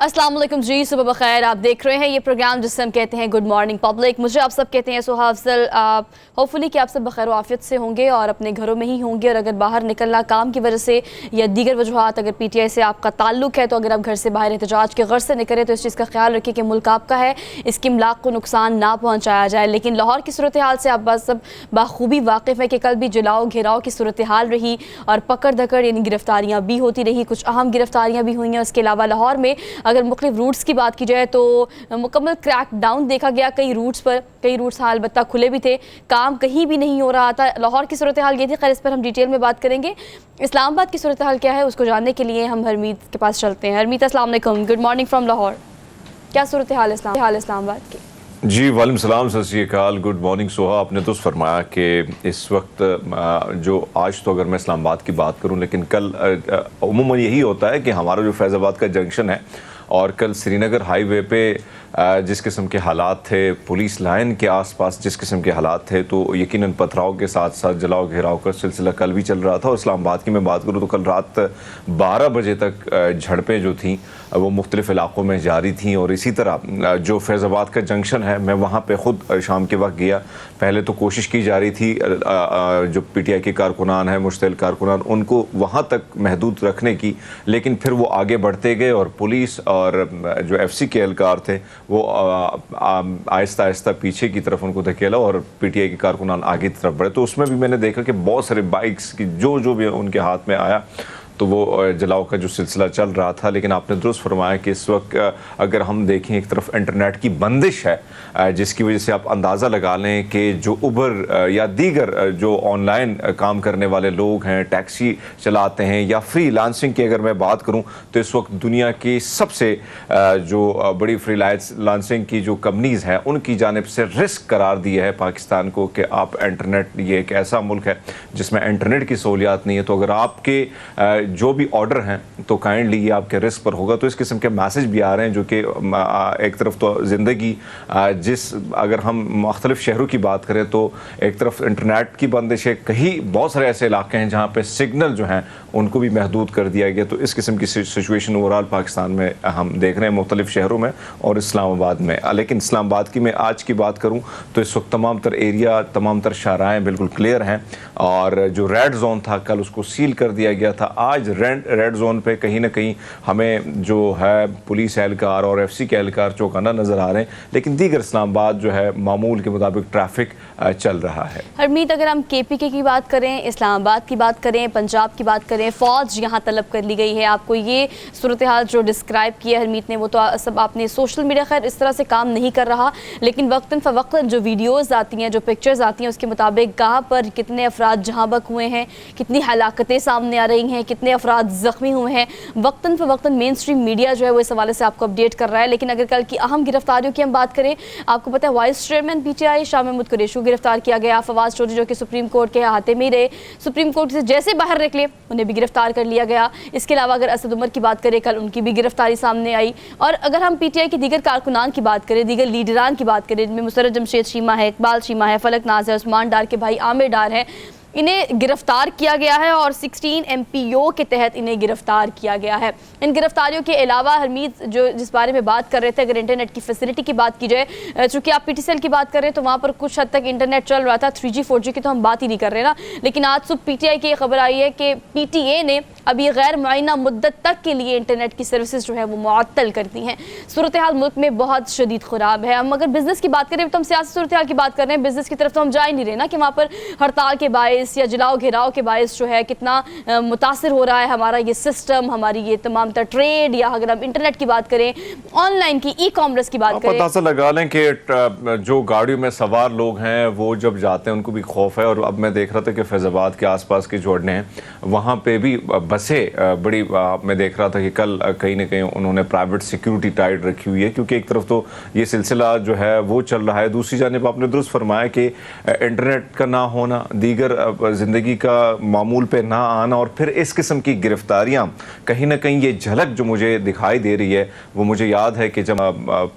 अस्सलाम वालेकुम जी, सुबह बखैर। आप देख रहे हैं ये प्रोग्राम जिससे हम कहते हैं गुड मॉर्निंग पब्लिक। मुझे आप सब कहते हैं सुहा अफजल। होपफुली कि आप सब बखैर आफियत से होंगे और अपने घरों में ही होंगे। और अगर बाहर निकलना काम की वजह से या दीगर वजूहात, अगर PTI से आपका ताल्लुक है, तो अगर आप घर से बाहर एहतजाज के गर्ज से निकलें तो इस चीज़ का ख्याल रखिए कि मुल्क आपका है, इसकी इमलाक को नुकसान ना पहुँचाया जाए। लेकिन लाहौर की सूरत हाल से आप बस सब बाखूबी वाकिफ़ है कि कल भी जलाओ घेराव की सूरत हाल रही और पकड़ धकड़ यानी गिरफ्तारियाँ भी होती रही। कुछ अहम गिरफ्तारियाँ भी हुई हैं। उसके अलावा लाहौर में अगर मुख्तलिफ रूट्स की बात की जाए तो मुकम्मल क्रैक डाउन देखा गया कई रूट्स पर। कई रूट्स हाल बत्ता खुले भी थे, काम कहीं भी नहीं हो रहा था। लाहौर की सूरत हाल ये थी। खैर, इस पर हम डिटेल में बात करेंगे। इस्लामाबाद की सूरत हाल क्या है उसको जानने के लिए हम हरमीत के पास चलते हैं। हरमीत, अस्सलाम वालेकुम, गुड मॉर्निंग फ्रॉम लाहौर। क्या सूरत हाल इस्लामाबाद की? जी वालेकुम सलाम, सत श्री अकाल, गुड मॉर्निंग सोहा। आपने तो फरमाया कि इस वक्त जो आज तो अगर मैं इस्लामाबाद की बात करूं, लेकिन कल उमूमन यही होता है कि हमारा जो फैज़ाबाद का जंक्शन है और कल श्रीनगर हाईवे पे जिस किस्म के हालात थे, पुलिस लाइन के आसपास जिस किस्म के हालात थे, तो यकीनन पथराव के साथ साथ जलाओ घेराव का सिलसिला कल भी चल रहा था। और इस्लामाबाद की मैं बात करूँ तो कल रात 12 बजे तक झड़पें जो थीं वो मुख्तलिफ़ इलाक़ों में जारी थीं। और इसी तरह जो फैज़ाबाद का जंक्शन है, मैं वहाँ पे ख़ुद शाम के वक्त गया। पहले तो कोशिश की जा रही थी जो PTI के कारकुनान हैं, मुश्तल कारकुनान, उनको वहाँ तक महदूद रखने की, लेकिन फिर वो आगे बढ़ते गए और पुलिस और जो FC के एहलकार थे वो आहिस्ता आहिस्ता पीछे की तरफ उनको धकेला और PTI के कारकुनान आगे की तरफ बढ़े। तो उसमें भी मैंने देखा कि बहुत सारे बाइक्स की जो भी उनके हाथ में आया तो वो जलाओ का जो सिलसिला चल रहा था। लेकिन आपने दुरुस्त फरमाया कि इस वक्त अगर हम देखें, एक तरफ इंटरनेट की बंदिश है जिसकी वजह से आप अंदाज़ा लगा लें कि जो उबर या दीगर जो ऑनलाइन काम करने वाले लोग हैं, टैक्सी चलाते हैं या फ्री लांसिंग की अगर मैं बात करूं तो इस वक्त दुनिया की सबसे जो बड़ी फ्री लांसिंग की जो कंपनीज़ हैं उनकी जानिब से रिस्क करार दिया है पाकिस्तान को कि आप इंटरनेट, ये एक ऐसा मुल्क है जिसमें इंटरनेट की सहूलियात नहीं है, तो अगर आपके जो भी ऑर्डर हैं तो काइंडली ये आपके रिस्क पर होगा। तो इस किस्म के मैसेज भी आ रहे हैं जो कि एक तरफ तो ज़िंदगी जिस अगर हम मुख्तलिफ शहरों की बात करें तो एक तरफ इंटरनेट की बंदिश है, कहीं बहुत सारे ऐसे इलाके हैं जहाँ पे सिग्नल जो हैं उनको भी महदूद कर दिया गया। तो इस किस्म की सिचुएशन ओवरऑल पाकिस्तान में हम देख रहे हैं मुख्तलिफ शहरों में और इस्लामाबाद में। लेकिन इस्लामाबाद की मैं आज की बात करूँ तो इस वक्त तमाम तर एरिया, तमाम तर शाहराएँ बिल्कुल क्लियर हैं और जो रेड जोन था कल उसको सील कर दिया गया था। आज रेड जोन पे कहीं ना कहीं हमें जो है पुलिस एहलकार और FC के एहलकार चौंकाना नज़र आ रहे हैं, लेकिन दीगर इस्लामाबाद जो है मामूल के मुताबिक ट्रैफिक चल रहा है। हरमीत, अगर हम KPK की बात करें, इस्लामाबाद की बात करें, पंजाब की बात करें, फ़ौज यहाँ तलब कर ली गई है। आपको ये सूरत हाल जो डिस्क्राइब किया हरमीत ने वो तो सब आपने सोशल मीडिया खैर इस तरह से काम नहीं कर रहा, लेकिन वक्तन फ़वक्तन जो वीडियोज़ आती हैं, जो पिक्चर्स आती हैं, उसके मुताबिक कहाँ पर कितने अफराद जहाँ बक हुए हैं, कितनी हलाकतें सामने आ रही हैं, कितने अफराद ज़ख्मी हुए हैं। वक्तन फ़वक्तन मेन स्ट्रीम मीडिया जो है वो इस हवाले से आपको अपडेट कर रहा है। लेकिन अगर कल की अहम गिरफ्तारियों की हम बात करें, आपको पता है vice chairman PTI Shah Mahmood Qureshi गिरफ्तार किया गया। फवाद चौधरी जो कि सुप्रीम कोर्ट के अहाते में रहे, सुप्रीम कोर्ट से जैसे बाहर निकले उन्हें भी गिरफ्तार कर लिया गया। इसके अलावा अगर असद उमर की बात करें, कल उनकी भी गिरफ्तारी सामने आई। और अगर हम PTI के दीगर कारकुनान की बात करें, दीगर लीडरान की बात करें, जिनमें मुसर्रत जमशेद शीमा है, इकबाल शीमा है, फलक नाज़र, उस्मान डार के भाई आमिर डार हैं, इन्हें गिरफ्तार किया गया है और 16 MPO के तहत इन्हें गिरफ्तार किया गया है। इन गिरफ्तारियों के अलावा हरमीत जो जिस बारे में बात कर रहे थे, अगर इंटरनेट की फैसिलिटी की बात की जाए, चूँकि आप PTCL की बात करें तो वहाँ पर कुछ हद तक इंटरनेट चल रहा था, 3G 4G की तो हम बात ही नहीं कर रहे ना। लेकिन आज सुबह PTI की खबर आई है कि PTA ने अभी गैर मुअय्यना मुद्दत तक के लिए इंटरनेट की सर्विसेज जो है वो मुअत्तल कर दी हैं। सूरत हाल मुल्क में बहुत शदीद ख़राब है। हम अगर बिज़नेस की बात करें तो हम सियासी सूरत हाल की बात कर रहे हैं, बिज़नेस की तरफ तो हम जा ही नहीं रहे ना कि वहाँ पर हड़ताल के बायस या जलाओ घेराव के बायस जो है कितना मुतासिर हो रहा है हमारा ये सिस्टम, हमारी ये तमाम तर ट्रेड, या अगर हम इंटरनेट की बात करें, ऑनलाइन की, ई-कॉमर्स की बात करें। पता लगा लें कि जो गाड़ियों में सवार लोग हैं वो जब जाते हैं उनको भी खौफ है। और अब मैं देख रहा था कि फैज़ाबाद के आसपास के जो अड्डे हैं वहाँ पे भी बसें बड़ी, मैं देख रहा था कि कल कहीं ना कहीं उन्होंने प्राइवेट सिक्योरिटी टाइट रखी हुई है, क्योंकि एक तरफ तो ये सिलसिला जो है वो चल रहा है, दूसरी जानिब आपने दुरुस्त फरमाया कि इंटरनेट का ना होना, दीगर ज़िंदगी का मामूल पे ना आना और फिर इस किस्म की गिरफ्तारियां, कहीं ना कहीं ये झलक जो मुझे दिखाई दे रही है वो मुझे याद है कि जब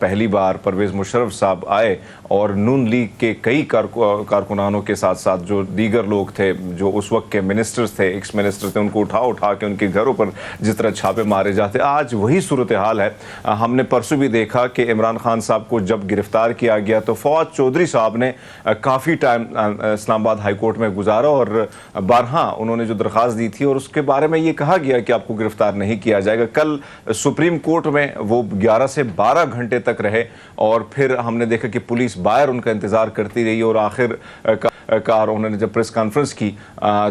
पहली बार परवेज़ मुशर्रफ साहब आए और नून लीग के कई कारकुनानों के साथ साथ जो दीगर लोग थे, जो उस वक्त के मिनिस्टर्स थे, एक्स मिनिस्टर थे, उनको उठा था कि उनके घरों पर जिस तरह छापे मारे जाते, आज वही सूरत हाल है। हमने परसों भी देखा कि इमरान खान साहब को जब गिरफ्तार किया गया तो फवाद चौधरी साहब ने काफ़ी टाइम इस्लामाबाद हाई कोर्ट में गुजारा और बारहा उन्होंने जो दरख्वास्त दी थी और उसके बारे में ये कहा गया कि आपको गिरफ्तार नहीं किया जाएगा। कल सुप्रीम कोर्ट में वो 11 से 12 घंटे तक रहे और फिर हमने देखा कि पुलिस बाहर उनका इंतज़ार करती रही और आखिर कार उन्होंने जब प्रेस कॉन्फ्रेंस की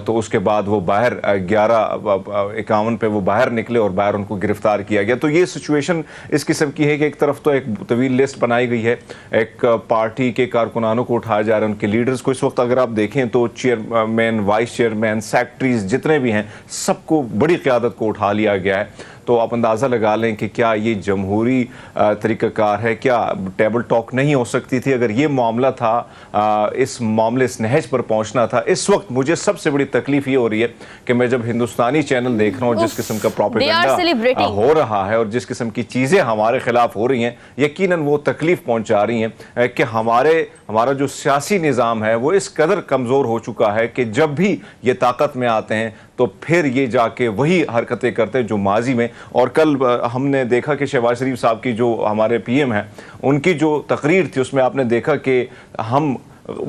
तो उसके बाद वो बाहर 11:51 पे वो बाहर निकले और बाहर उनको गिरफ्तार किया गया। तो ये सिचुएशन इस किस्म की है कि एक तरफ तो एक तवील लिस्ट बनाई गई है, एक पार्टी के कारकुनानों को उठाया जा रहा है, उनके लीडर्स को। इस वक्त अगर आप देखें तो चेयरमैन, वाइस चेयरमैन, सेक्रेटरीज जितने भी हैं सबको, बड़ी क़यादत को उठा लिया गया है। तो आप अंदाज़ा लगा लें कि क्या ये जमहूरी तरीक़ाकार है, क्या टेबल टॉक नहीं हो सकती थी अगर ये मामला था, इस मामले इस नहज पर पहुंचना था। इस वक्त मुझे सबसे बड़ी तकलीफ ये हो रही है कि मैं जब हिंदुस्तानी चैनल देख रहा हूँ जिस किस्म का प्रोपेगेंडा हो रहा है और जिस किस्म की चीज़ें हमारे खिलाफ हो रही हैं, यकीनन वो तकलीफ पहुंचा रही हैं कि हमारा जो सियासी निज़ाम है वो इस कदर कमज़ोर हो चुका है कि जब भी ये ताकत में आते हैं तो फिर ये जाके वही हरकतें करते हैं जो माजी में। और कल हमने देखा कि शहबाज शरीफ साहब की जो हमारे पीएम हैं उनकी जो तकरीर थी उसमें आपने देखा कि हम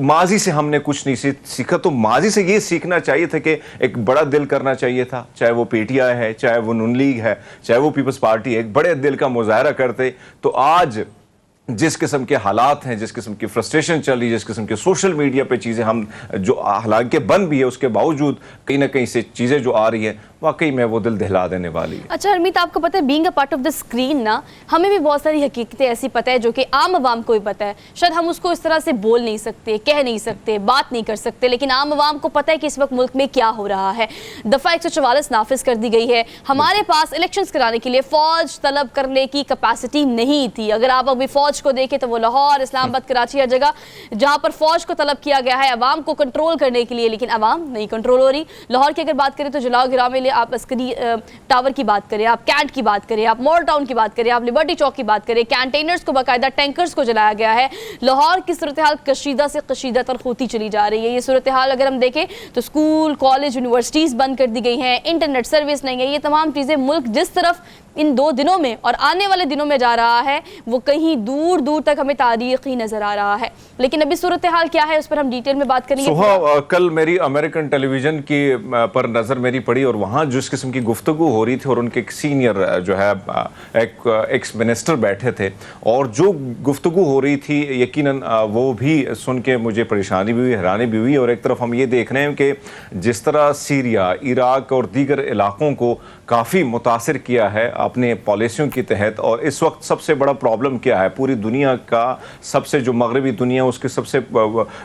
माजी से हमने कुछ नहीं सीखा, तो माजी से ये सीखना चाहिए था कि एक बड़ा दिल करना चाहिए था, चाहे वो पीटीआई है, चाहे वो नून लीग है, चाहे वो पीपल्स पार्टी है, एक बड़े दिल का मुजाहरा करते। तो आज जिस किस्म के हालात हैं, जिस किस्म की फ्रस्ट्रेशन चल रही है, जिस किस्म के सोशल मीडिया पे चीज़ें हम जो हालांकि बंद भी है उसके बावजूद कहीं ना कहीं से चीज़ें जो आ रही हैं वाकई में वो दिल दहला देने वाली है। अच्छा हरमीत, आपको पता है being a part of the screen ना, हमें भी बहुत सारी हकीकतें ऐसी पता है जो कि आम आवाम को भी पता है। शायद हम उसको इस तरह से बोल नहीं सकते, कह नहीं सकते, बात नहीं कर सकते, लेकिन आम आवाम को पता है कि इस वक्त मुल्क में क्या हो रहा है। दफ़ा 144 नाफिज कर दी गई है। हमारे पास इलेक्शंस कराने के लिए फ़ौज तलब करने की कैपेसिटी नहीं थी। अगर आप अभी फ़ौज को देखें तो वो लाहौर, इस्लामाबाद, कराची, हर जगह जहाँ पर फ़ौज को तलब किया गया है अवाम को कंट्रोल करने के लिए, लेकिन अवाम नहीं कंट्रोल हो रही। लाहौर की अगर बात करें तो जलाओ गिराव में आप अस्करी टावर की बात करें, आप कैंट की बात करें, आप मॉल टाउन की बात करें, आप लिबर्टी चौक की बात करें, कैंटेनर्स को बाकायदा टैंकर्स को जलाया गया है। लाहौर की सूरत हाल कशीदा से कशीदा तर होती चली जा रही है। ये सूरत हाल अगर हम देखें तो स्कूल, कॉलेज, यूनिवर्सिटीज़ बंद कर दी गई हैं, इंटरनेट सर्विस नहीं है। ये तमाम चीज़ें मुल्क जिस तरफ इन 2 दिनों में और आने वाले दिनों में जा रहा है वो कहीं दूर दूर तक हमें तारीखी नजर आ रहा है। लेकिन अभी सूरत हाल क्या है उस पर हम डिटेल में बात करेंगे। कल मेरी अमेरिकन टेलीविजन की पर नज़र मेरी पड़ी और वहाँ जिस किस्म की गुफ्तगू हो रही थी और उनके एक सीनियर जो है एक एक्स मिनिस्टर बैठे थे और जो गुफ्तगू हो रही थी यकीनन वो भी सुन के मुझे परेशानी भी हुई, हैरानी भी हुई। और एक तरफ हम ये देख रहे हैं कि जिस तरह सीरिया, इराक और दीगर इलाकों को काफ़ी मुतासिर किया है अपने पॉलिसियों के तहत। और इस वक्त सबसे बड़ा प्रॉब्लम क्या है, पूरी दुनिया का सबसे जो मगरबी दुनिया उसके सबसे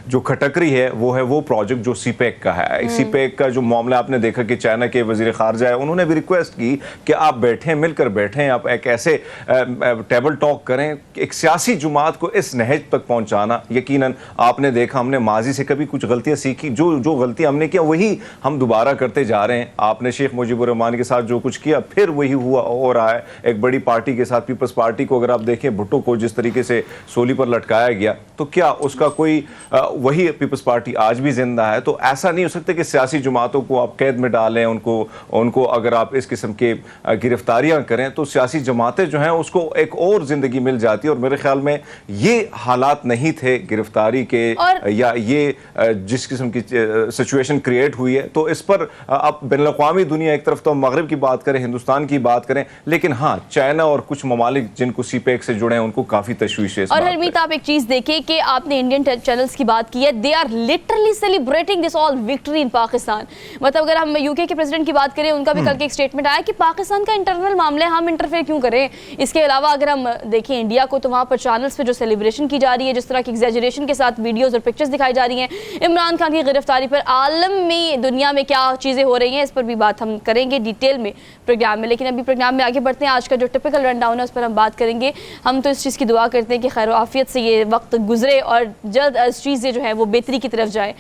जो खटकरी है वो प्रोजेक्ट जो सीपेक का है। सीपेक का जो मामला आपने देखा कि चाइना के वजीर खारजा है, उन्होंने भी रिक्वेस्ट की कि आप बैठें, मिलकर बैठें, आप एक ऐसे टेबल टॉक करें, एक सियासी जुमात को इस नहज तक पहुंचाना। यकीनन आपने देखा हमने माजी से कभी कुछ गलतियां सीखी, जो गलतियां हमने किया वही हम दोबारा करते जा रहे हैं। आपने शेख मुजीबुर रहमान के साथ जो कुछ किया फिर वही हो रहा है। एक बड़ी पार्टी के साथ, पीपल्स पार्टी को अगर आप देखें, भुट्टो को जिस तरीके से सोली पर लटकाया गया, तो क्या उसका कोई वही पीपल्स पार्टी आज भी जिंदा है? तो ऐसा नहीं हो सकता कि सियासी जुमातों को आप कैद में डालें, उनको अगर आप इस किस्म के गिरफ्तारियां करें तो सियासी जमातें जो हैं उसको एक और जिंदगी मिल जाती है। और मेरे ख्याल में ये हालात नहीं थे गिरफ्तारी के या ये जिस किस्म की सिचुएशन क्रिएट हुई है। तो इस पर अब बैनुल-अक़वामी दुनिया, एक तरफ तो हम मगरब की बात करें, हिंदुस्तान की बात करें, लेकिन हाँ चाइना और कुछ ममालिक जिनको सीपेक से जुड़े हैं उनको काफी तशवीश है। और हरमीत आप एक चीज देखिए कि आपने इंडियन चैनल्स की बात की है, they are literally celebrating this all victory in Pakistan. मतलब अगर हम यूके के प्रेसिडेंट की बात करें, उनका भी कल के एक स्टेटमेंट आया कि पाकिस्तान का इंटरनल मामले हम इंटरफेयर क्यों करें। इसके अलावा अगर हम देखें इंडिया को, तो वहाँ पर चैनल्स पे जो सेलिब्रेशन की जा रही है, जिस तरह की एग्जैजरेशन के साथ वीडियोस और पिक्चर्स दिखाई जा रही हैं इमरान खान की गिरफ्तारी पर, आलम में, दुनिया में क्या चीज़ें हो रही हैं, इस पर भी बात हम करेंगे डिटेल में प्रोग्राम में। लेकिन अभी प्रोग्राम में आगे बढ़ते हैं, आज का जो टिपिकल रन डाउन है उस पर हम बात करेंगे। हम तो इस चीज़ की दुआ करते हैं कि खैर आफियत से ये वक्त गुजरे और जल्द इस चीज़ें जो है वो बेहतरी की तरफ जाए।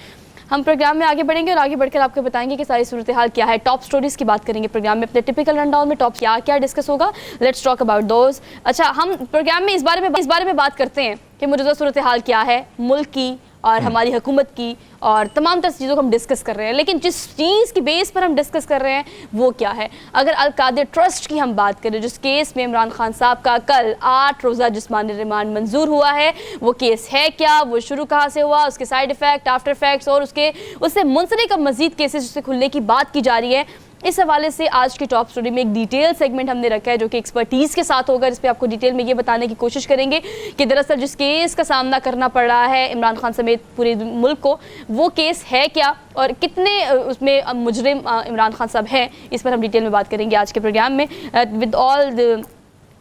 हम प्रोग्राम में आगे बढ़ेंगे और आगे बढ़कर आपको बताएंगे कि सारी सूरत हाल क्या है। टॉप स्टोरीज़ की बात करेंगे प्रोग्राम में, अपने टिपिकल रन डाउन में टॉप क्या क्या डिस्कस होगा, लेट्स टॉक अबाउट दोज। अच्छा, हम प्रोग्राम में इस बारे में बात करते हैं कि मौजूदा सूरत हाल क्या है मुल्क की, और हमारी हुकूमत की और तमाम तरह चीज़ों को हम डिस्कस कर रहे हैं, लेकिन जिस चीज़ की बेस पर हम डिस्कस कर रहे हैं वो क्या है? अगर अल-कादिर ट्रस्ट की हम बात करें, जिस केस में इमरान खान साहब का कल 8 रोज़ा जिस्मानी रिमांड मंजूर हुआ है, वो केस है क्या, वो शुरू कहाँ से हुआ, उसके साइड इफ़ेक्ट, आफ्टर इफ़ेक्ट्स और उससे मुंसलिक अब मज़ीद केसेस जिससे खुलने की बात की जा रही है, इस हवाले से आज की टॉप स्टोरी में एक डिटेल सेगमेंट हमने रखा है जो कि एक्सपर्टीज़ के साथ होगा, जिस पे आपको डिटेल में ये बताने की कोशिश करेंगे कि दरअसल जिस केस का सामना करना पड़ रहा है इमरान खान समेत पूरे मुल्क को, वो केस है क्या और कितने उसमें मुजरिम इमरान खान साहब हैं, इस पर हम डिटेल में बात करेंगे आज के प्रोग्राम में विद ऑल द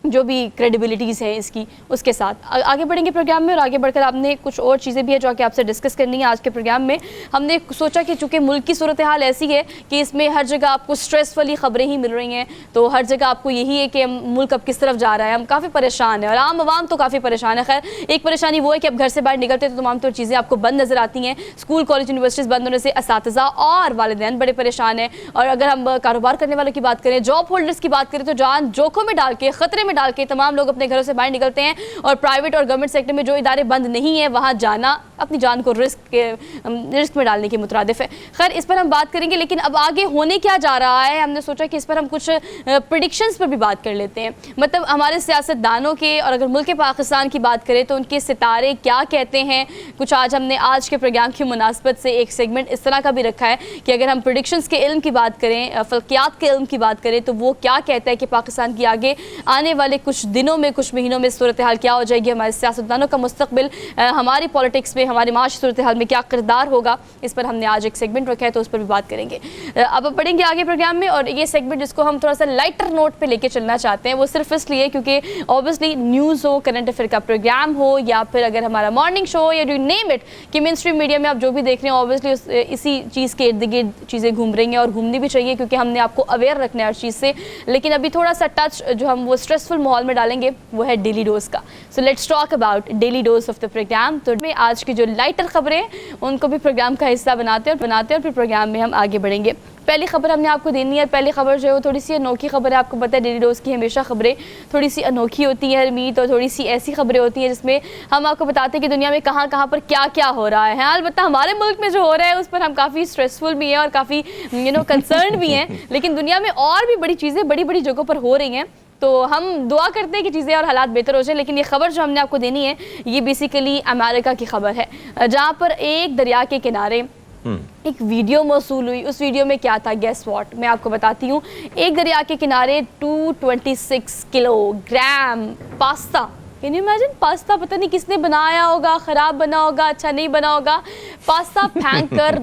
जो भी क्रेडिबिलिटीज़ हैं इसकी, उसके साथ आगे बढ़ेंगे प्रोग्राम में। और आगे बढ़कर आपने कुछ और चीज़ें भी है जो कि आपसे डिस्कस करनी है आज के प्रोग्राम में। हमने सोचा कि चूँकि मुल्क की सूरत हाल ऐसी है कि इसमें हर जगह आपको स्ट्रेस वाली ख़बरें ही मिल रही हैं, तो हर जगह आपको यही है कि मुल्क अब किस तरफ जा रहा है, हम काफ़ी परेशान हैं और आम आवाम तो काफ़ी परेशान है। खैर एक परेशानी वो है कि अब घर से बाहर निकलते तो तमाम तौर चीज़ें आपको बंद नज़र आती हैं, स्कूल कॉलेज यूनिवर्सिटीज़ बंद होने से असातिज़ा और वालिदैन बड़े परेशान हैं। और अगर हम कारोबार करने वालों की बात करें, जॉब होल्डर्स की बात करें, तो जान जोखिम में डाल के, ख़तरे में डाल के तमाम लोग अपने घरों से बाहर निकलते हैं और प्राइवेट और गवर्नमेंट सेक्टर में जो इदारे बंद नहीं है वहां जाना अपनी जान को रिस्क में डालने के मुतरादिफ है। खैर इस पर हम बात करेंगे, लेकिन अब आगे होने क्या जा रहा है, हमने सोचा कि इस पर हम कुछ प्रेडिक्शंस पर भी बात कर लेते हैं। मतलब हमारे सियासतदानों के, और अगर मुल्क पाकिस्तान की बात करें तो उनके सितारे क्या कहते हैं। कुछ आज हमने आज के प्रोग्राम की मुनासबत से एक सेगमेंट इस तरह का भी रखा है कि अगर हम प्रेडिक्शंस के इल्म की बात करें, फल्कियात के इल्म की बात करें, तो वो क्या कहता है कि पाकिस्तान की आगे आने वाले कुछ दिनों में, कुछ महीनों में सूरत हाल क्या हो जाएगी, हमारे सियासतदानों का मुस्तकबिल, हमारी पॉलिटिक्स में, हमारी माशी सूरत हाल में क्या किरदार होगा, इस पर हमने आज एक सेगमेंट रखा है तो उस पर भी बात करेंगे। अब बढ़ेंगे आगे प्रोग्राम में, और ये सेगमेंट जिसको हम थोड़ा सा लाइटर नोट पे लेके चलना चाहते हैं वो सिर्फ इसलिए क्योंकि ऑब्वियसली न्यूज़ हो, करंट अफेयर का प्रोग्राम हो, या फिर अगर हमारा मॉर्निंग शो हो, या यू नेम इट, कि मेन स्ट्रीम मीडिया में आप जो भी देख रहे हैं ऑब्वियसली इसी चीज़ के इर्द गिर्द चीज़ें घूम रही हैं और घूमनी भी चाहिए क्योंकि हमने आपको अवेयर रखना है हर चीज़ से। लेकिन अभी थोड़ा सा टच जो हम वो स्ट्रेसफुल माहौल में डालेंगे वो है डेली डोज का। So let's talk about daily dose of the programme. तो मैं आज की जो लाइटर खबरें उनको भी प्रोग्राम का हिस्सा बनाते हैं और फिर प्रोग्राम में हम आगे बढ़ेंगे। पहली खबर हमने आपको देनी है। पहली खबर जो है वो थोड़ी सी अनोखी खबर है। आपको पता है डेली डोज की हमेशा खबरें थोड़ी सी अनोखी होती हैं हरमीत, और थोड़ी सी ऐसी खबरें होती हैं जिसमें हम आपको बताते हैं कि दुनिया में कहाँ कहाँ पर क्या क्या हो रहा है। अलबत्ता हमारे मुल्क में जो हो रहा है उस पर हम काफ़ी स्ट्रेसफुल भी हैं और काफ़ी कंसर्न भी हैं, लेकिन दुनिया में और भी बड़ी चीज़ें बड़ी बड़ी जगहों पर हो रही हैं, तो हम दुआ करते हैं कि चीज़ें और हालात बेहतर हो जाए। लेकिन ये खबर जो हमने आपको देनी है ये बेसिकली अमेरिका की खबर है, जहाँ पर एक दरिया के किनारे एक वीडियो मौसूल हुई। उस वीडियो में क्या था, गेस व्हाट, मैं आपको बताती हूँ। एक दरिया के किनारे 226 kilogram pasta, can you imagine, pasta पता नहीं किसने बनाया होगा, ख़राब बना होगा, अच्छा नहीं बना होगा, पास्ता फेंक कर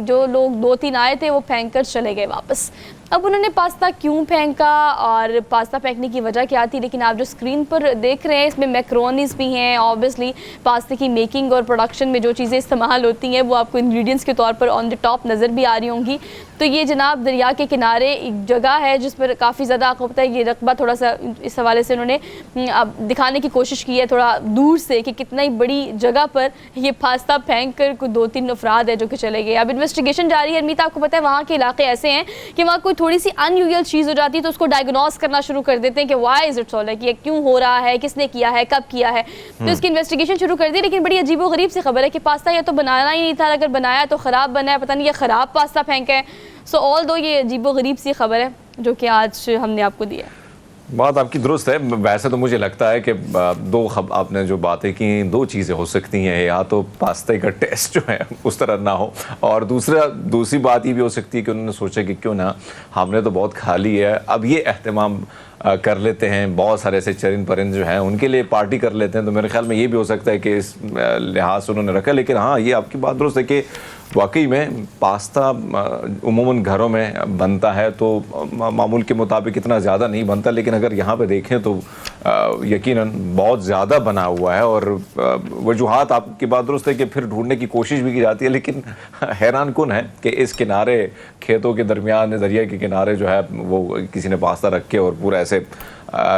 जो लोग 2-3 आए थे वो फेंक कर चले गए वापस। अब उन्होंने पास्ता क्यों फेंका और पास्ता फेंकने की वजह क्या थी, लेकिन आप जो स्क्रीन पर देख रहे हैं इसमें मैक्रोनीज भी हैं। ऑब्वियसली पास्ते की मेकिंग और प्रोडक्शन में जो चीज़ें इस्तेमाल होती हैं वो आपको इंग्रेडिएंट्स के तौर पर ऑन द टॉप नज़र भी आ रही होंगी। तो ये जनाब दरिया के किनारे एक जगह है जिस पर काफ़ी ज़्यादा आपको पता है ये रकबा थोड़ा सा इस हवाले से उन्होंने दिखाने की कोशिश की है थोड़ा दूर से कि कितना ही बड़ी जगह पर ये पास्ता फेंक कर कोई 2-3 अफराद है जो कि चले गए। अब इन्वेस्टिगेशन जारी है। अरमीता आपको पता है वहाँ के इलाके ऐसे हैं कि वहाँ कोई थोड़ी सी अनयूजुअल चीज़ हो जाती है तो उसको डायग्नोस करना शुरू कर देते हैं कि why is it so, like ये क्यों हो रहा है, किसने किया है, कब किया है, तो इसकी इन्वेस्टिगेशन शुरू कर दी। लेकिन बड़ी अजीबोगरीब सी खबर है कि पास्ता या तो बनाना ही नहीं था, अगर बनाया तो ख़राब बना है, पता नहीं ये ख़राब पास्ता फेंका है। सो ऑल दो ये अजीबोगरीब सी खबर है जो कि आज हमने आपको दी है। बात आपकी दुरुस्त है। वैसे तो मुझे लगता है कि आपने जो बातें की, 2 चीज़ें हो सकती हैं, या तो पास्ते का टेस्ट जो है उस तरह ना हो, और दूसरी बात ये भी हो सकती है कि उन्होंने सोचा कि क्यों ना, हमने तो बहुत खा ली है, अब ये एहतमाम कर लेते हैं, बहुत सारे ऐसे चरिंद परिंद जो हैं उनके लिए पार्टी कर लेते हैं। तो मेरे ख्याल में ये भी हो सकता है कि इस लिहाज से उन्होंने रखा। लेकिन हाँ, ये आपकी बात दुरुस्त है कि वाकई में पास्ता उमूमन घरों में बनता है तो मामूल के मुताबिक इतना ज़्यादा नहीं बनता, लेकिन अगर यहाँ पे देखें तो यकीनन बहुत ज़्यादा बना हुआ है। और वजूहात आपकी बात दुरुस्त है कि फिर ढूंढने की कोशिश भी की जाती है, लेकिन हैरान कुन है कि इस किनारे खेतों के दरमियान दरिया के किनारे जो है वो किसी ने पास्ता रख के और पूरा ऐसे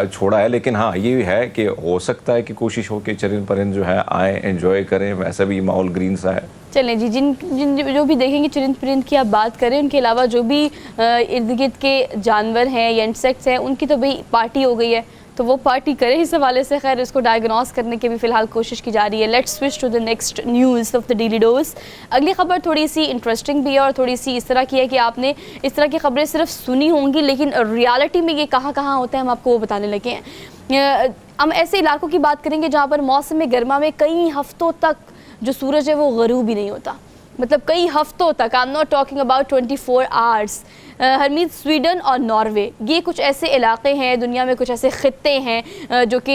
छोड़ा है। लेकिन हाँ, ये भी है कि हो सकता है कि कोशिश हो कि चरिंद परिंद जो है आए, एंजॉय करें, वैसा भी माहौल ग्रीन सा है। चलें जी, जिन जो भी देखेंगे चरिंद परिंद की आप बात करें, उनके अलावा जो भी इर्द गिर्द के जानवर हैं या इंसेक्ट्स हैं उनकी तो भाई पार्टी हो गई है। तो वो पार्टी करे इस हवाले से। खैर इसको डायग्नोस करने की भी फ़िलहाल कोशिश की जा रही है। Let's switch to the next news of the daily dose. अगली खबर थोड़ी सी इंटरेस्टिंग भी है और थोड़ी सी इस तरह की है कि आपने इस तरह की खबरें सिर्फ सुनी होंगी, लेकिन रियलिटी में ये कहाँ कहाँ होता है हम आपको वो बताने लगे हैं। हम ऐसे इलाकों की बात करेंगे जहाँ पर मौसम गर्मा में कई हफ्तों तक जो सूरज है वो गरूब ही नहीं होता, मतलब कई हफ्तों तक। I am not talking about 24 hours. Harmeet, Sweden और नॉर्वे ये कुछ ऐसे इलाके हैं दुनिया में, कुछ ऐसे खित्ते हैं जो कि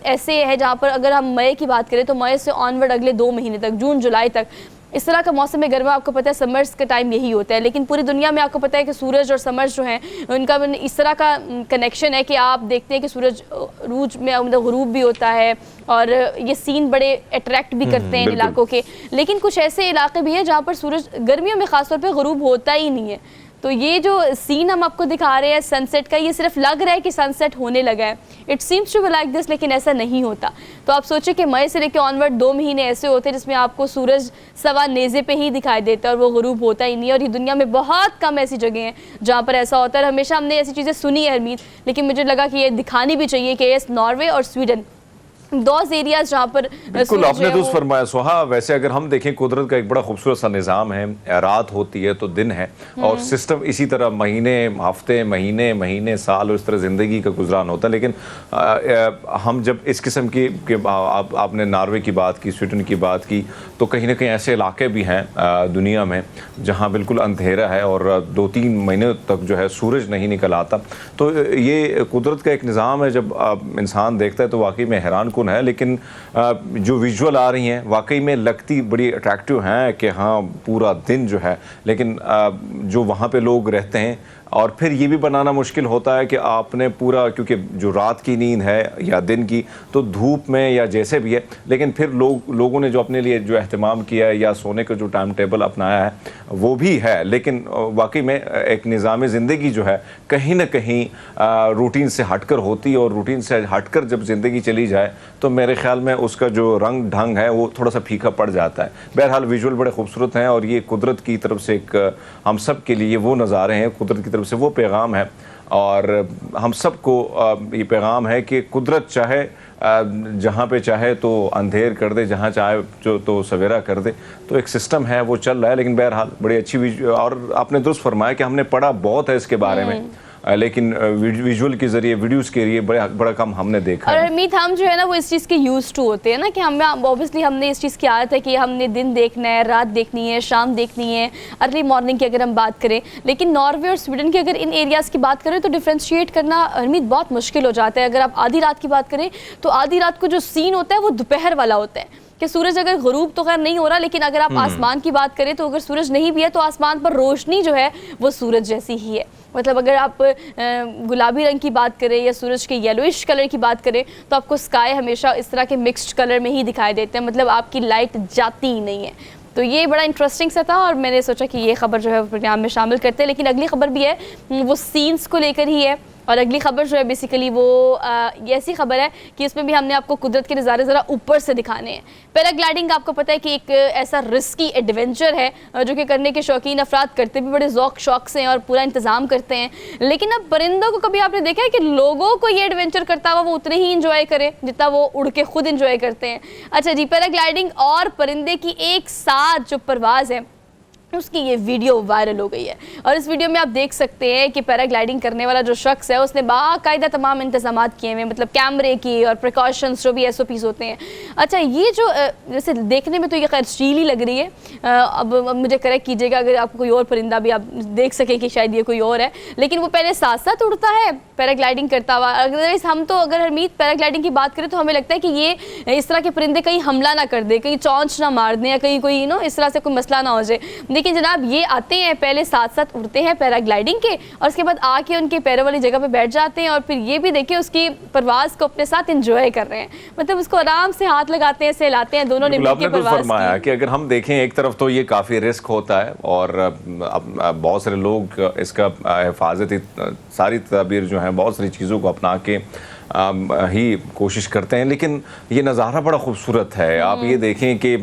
ऐसे हैं जहाँ पर अगर हम मई की बात करें तो मई से ऑनवर्ड अगले 2 महीने तक, जून जुलाई तक इस तरह का मौसम गर्मा, आपको पता है समर्स का टाइम यही होता है। लेकिन पूरी दुनिया में आपको पता है कि सूरज और समर्स जो हैं उनका इस तरह का कनेक्शन है कि आप देखते हैं कि सूरज रूज में मतलब गुरूब भी होता है और ये सीन बड़े अट्रैक्ट भी करते हैं इन इलाकों के। लेकिन कुछ ऐसे इलाके भी हैं जहाँ पर सूरज गर्मियों में ख़ासतौर पर गुरूब होता ही नहीं है। तो ये जो सीन हम आपको दिखा रहे हैं सनसेट का, ये सिर्फ लग रहा है कि सनसेट होने लगा है, it seems to be like this, लेकिन ऐसा नहीं होता। तो आप सोचिए कि मई से लेकर ऑनवर्ड 2 महीने ऐसे होते हैं जिसमें आपको सूरज सवा नेज़े पे ही दिखाई देता है और वो गुरूब होता ही नहीं है। और ये दुनिया में बहुत कम ऐसी जगह हैं जहाँ पर ऐसा होता है। हमेशा हमने ऐसी चीज़ें सुनी है हरमीत, लेकिन मुझे लगा कि ये दिखानी भी चाहिए कि यस, नॉर्वे और स्वीडन दोज एरियाज जहाँ पर बिल्कुल आपने दुरुस्त फरमाया सोहा। वैसे अगर हम देखें कुदरत का एक बड़ा खूबसूरत सा निज़ाम है, रात होती है तो दिन है और सिस्टम इसी तरह महीने हफ्ते महीने साल और इस तरह ज़िंदगी का गुजरान होता है। लेकिन हम जब इस किस्म की आपने नॉर्वे की बात की, स्वीडन की बात की, तो कहीं ना कहीं ऐसे इलाके भी हैं दुनिया में जहाँ बिल्कुल अंधेरा है और 2-3 महीने तक जो है सूरज नहीं निकल आता। तो ये कुदरत का एक निज़ाम है, जब इंसान देखता है तो वाकई में हैरान कुन है। लेकिन जो विजुअल आ रही हैं वाकई में लगती बड़ी अट्रैक्टिव हैं कि हाँ पूरा दिन जो है, लेकिन जो वहाँ पे लोग रहते हैं और फिर ये भी बनाना मुश्किल होता है कि आपने पूरा, क्योंकि जो रात की नींद है या दिन की, तो धूप में या जैसे भी है, लेकिन फिर लोगों ने जो अपने लिए जो एहतमाम किया है या सोने का जो टाइम टेबल अपनाया है वो भी है। लेकिन वाकई में एक निज़ाम ज़िंदगी जो है कहीं ना कहीं रूटीन से हटकर होती है और रूटीन से हटकर जब ज़िंदगी चली जाए तो मेरे ख्याल में उसका जो रंग ढंग है वो थोड़ा सा फीका पड़ जाता है। बहरहाल विजुअल बड़े खूबसूरत हैं और ये कुदरत की तरफ से एक हम सब के लिए वो नज़ारे हैं, कुदरत की तरफ से वो पैगाम है और हम सबको ये पैगाम है कि कुदरत चाहे जहाँ पे चाहे तो अंधेर कर दे, जहाँ चाहे जो तो सवेरा कर दे। तो एक सिस्टम है वो चल रहा है। लेकिन बहरहाल बड़ी अच्छी और आपने दुरुस्त फरमाया कि हमने पढ़ा बहुत है इसके बारे में, लेकिन विजुअल के जरिए, वीडियोस के जरिए बड़ा कम हमने देखा और है। अमित, हम जो है ना वो इस चीज़ के यूज टू होते हैं ना कि हम ऑब्वियसली हमने इस चीज़ की आदत है कि हमने दिन देखना है, रात देखनी है, शाम देखनी है, अर्ली मॉर्निंग की अगर हम बात करें। लेकिन नॉर्वे और स्वीडन की अगर इन एरियाज़ की बात करें तो डिफ्रेंशिएट करना अमित बहुत मुश्किल हो जाता है। अगर आप आधी रात की बात करें तो आधी रात को जो सीन होता है वो दोपहर वाला होता है कि सूरज अगर गुरूब तो खैर नहीं हो रहा, लेकिन अगर आप आसमान की बात करें तो अगर सूरज नहीं भी है तो आसमान पर रोशनी जो है वो सूरज जैसी ही है। मतलब अगर आप गुलाबी रंग की बात करें या सूरज के येलोइश कलर की बात करें तो आपको स्काई हमेशा इस तरह के मिक्स्ड कलर में ही दिखाई देते हैं, मतलब आपकी लाइट जाती ही नहीं है। तो ये बड़ा इंटरेस्टिंग सा था और मैंने सोचा कि ये खबर जो है प्रोग्राम में शामिल करते हैं। लेकिन अगली खबर भी है, वो सीन्स को लेकर ही है और अगली खबर जो है बेसिकली वो ये ऐसी खबर है कि इसमें भी हमने आपको कुदरत के नज़ारे ज़रा ऊपर से दिखाने हैं। पैराग्लाइडिंग आपको पता है कि एक ऐसा रिस्की एडवेंचर है जो कि करने के शौकीन अफराद करते भी बड़े ज़ौक शौक से हैं और पूरा इंतज़ाम करते हैं। लेकिन अब परिंदों को कभी आपने देखा है कि लोगों को ये एडवेंचर करता हुआ वो उतने ही इंजॉय करें जितना वो उड़ के खुद इंजॉय करते हैं। अच्छा जी, पैराग्लाइडिंग और परिंदे की एक साथ जो परवाज़ है उसकी ये वीडियो वायरल हो गई है और इस वीडियो में आप देख सकते हैं कि पैराग्लाइडिंग करने वाला जो शख्स है उसने बाकायदा तमाम इंतजाम किए हुए, मतलब कैमरे की और प्रिकॉशंस जो भी SOPs होते हैं। अच्छा, ये जो जैसे देखने में तो ये खैर शीली लग रही है, अब मुझे करेक्ट कीजिएगा अगर आपको कोई और परिंदा भी आप देख सकें कि शायद ये कोई और है, लेकिन वो पहले साथ साथ उड़ता है पैराग्लाइडिंग करता हुआ। अगर हम तो अगर हरमीत पैराग्लाइडिंग की बात करें तो हमें लगता है कि ये इस तरह के परिंदे कहीं हमला ना कर दे, कहीं चौंच ना मार दें या कहीं कोई इस तरह से कोई मसला ना हो जाए। लेकिन जनाब ये आते हैं, पहले साथ साथ उड़ते हैं पैराग्लाइडिंग के और उसके बाद आके उनके पैरों वाली जगह पे बैठ जाते हैं और फिर ये भी देखिए उसकी परवाज़ को अपने साथ एंजॉय कर रहे हैं, मतलब उसको आराम से हाथ लगाते हैं, सहलाते हैं, दोनों ने मिलकर परवाज़ की। कि अगर हम देखें एक तरफ तो ये काफ़ी रिस्क होता है और बहुत सारे लोग इसका हिफाजती सारी तदबीर जो हैं बहुत सारी चीज़ों को अपना के ही कोशिश करते हैं। लेकिन ये नज़ारा बड़ा खूबसूरत है। आप ये देखें कि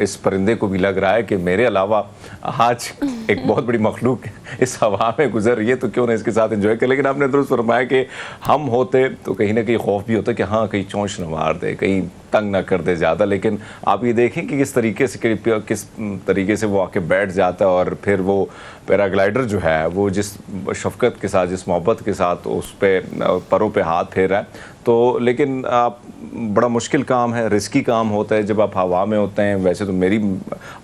इस परिंदे को भी लग रहा है कि मेरे अलावा आज एक बहुत बड़ी मखलूक इस हवा में गुजर रही है, तो क्यों ना इसके साथ एंजॉय करें। लेकिन आपने दुरुस्त फरमाया कि हम होते तो कहीं ना कहीं खौफ भी होता कि हाँ कहीं चोंच न मार दे, कहीं तंग ना कर दे ज़्यादा। लेकिन आप ये देखें कि किस तरीके से वो आके बैठ जाता है और फिर वो पैराग्लाइडर जो है वो जिस शफकत के साथ, जिस मोहब्बत के साथ उस पर परों पे हाथ फेर रहा है। तो लेकिन आप बड़ा मुश्किल काम है, रिस्की काम होता है जब आप हवा में होते हैं। वैसे तो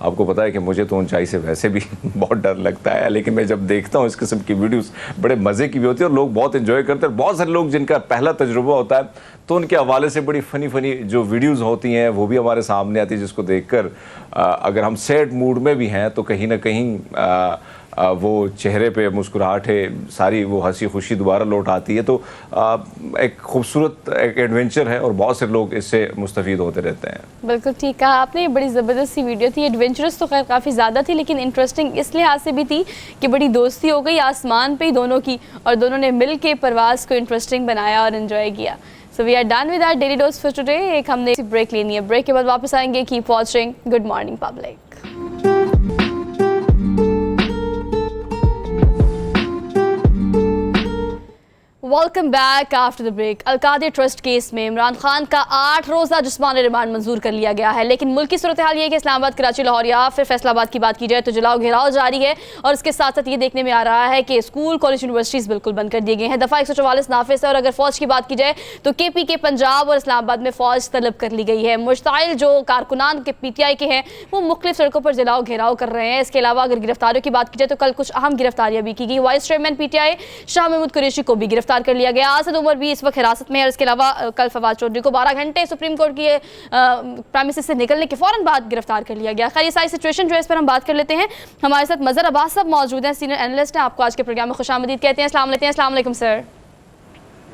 आपको पता है कि मुझे तो ऊंचाई से वैसे भी बहुत डर लगता है, लेकिन मैं जब देखता हूँ इस किस्म की वीडियोस बड़े मज़े की भी होती है और लोग बहुत एंजॉय करते हैं। बहुत सारे लोग जिनका पहला तजुर्बा होता है तो उनके हवाले से बड़ी फ़नी जो वीडियोस होती हैं वो भी हमारे सामने आती है, जिसको देखकर अगर हम सैड मूड में भी हैं तो कहीं ना कहीं वो चेहरे पे मुस्कुराहटें, सारी वो हंसी खुशी दोबारा लौट आती है। तो एक खूबसूरत एक एडवेंचर है और बहुत से लोग इससे मुस्तफ़ीद होते रहते हैं। बिल्कुल ठीक कहा आपने, बड़ी ज़बरदस्त सी वीडियो थी। एडवेंचरस तो खैर काफ़ी ज़्यादा थी, लेकिन इंटरेस्टिंग इस लिहाज से भी थी कि बड़ी दोस्ती हो गई आसमान पे ही दोनों की, और दोनों ने मिल के परवाज़ को इंटरेस्टिंग बनाया और इन्जॉय किया। So we are done with our daily dose for today. एक हमने ब्रेक लेनी है, ब्रेक के बाद वापस आएंगे। Keep watching good morning public. Welcome back after the break. Alqadir trust case में इमरान खान का 8 रोज़ा जिस्मानी रिमांड मंजूर कर लिया गया है, लेकिन मुल्की सूरत हाल ये है कि इस्लामाबाद, कराची, लाहौर या फिर फैसलाबाद की बात की जाए तो जलाओ घेराव जारी है। और इसके साथ साथ ये देखने में आ रहा है कि स्कूल, कॉलेज, यूनिवर्सिटीज़ बिल्कुल बंद कर दिए गए हैं। दफ़ा 144 नाफिस है। और अगर फ़ौज की बात की जाए तो KPK पंजाब और इस्लामाबाद में फ़ौज तलब कर ली गई है। मुश्ताइल जो कारकुनान के PTI के हैं वो मुख्तलिफ सड़कों पर जलाओ घेराव कर रहे हैं। इसके अलावा अगर गिरफ्तारियों की बात की जाए तो कल कुछ अहम गिरफ्तारियाँ भी की गई। Vice chairman PTI Shah Mahmood Qureshi को भी गिरफ्तार कर लिया गया। आसद उमर भी इस वक्त हिरासत में है। और इसके अलावा कल फवाद चौधरी को 12 घंटे सुप्रीम कोर्ट की प्रेमिसेस से निकलने के फौरन बाद गिरफ्तार कर लिया गया। खैर ये सारी सिचुएशन जो है इस पर हम बात कर लेते हैं। हमारे साथ मज़हर अब्बास साहब मौजूद हैं, सीनियर एनालिस्ट हैं। आपको आज के प्रोग्राम में खुशामदीद कहते हैं। अस्सलाम वालेकुम सर।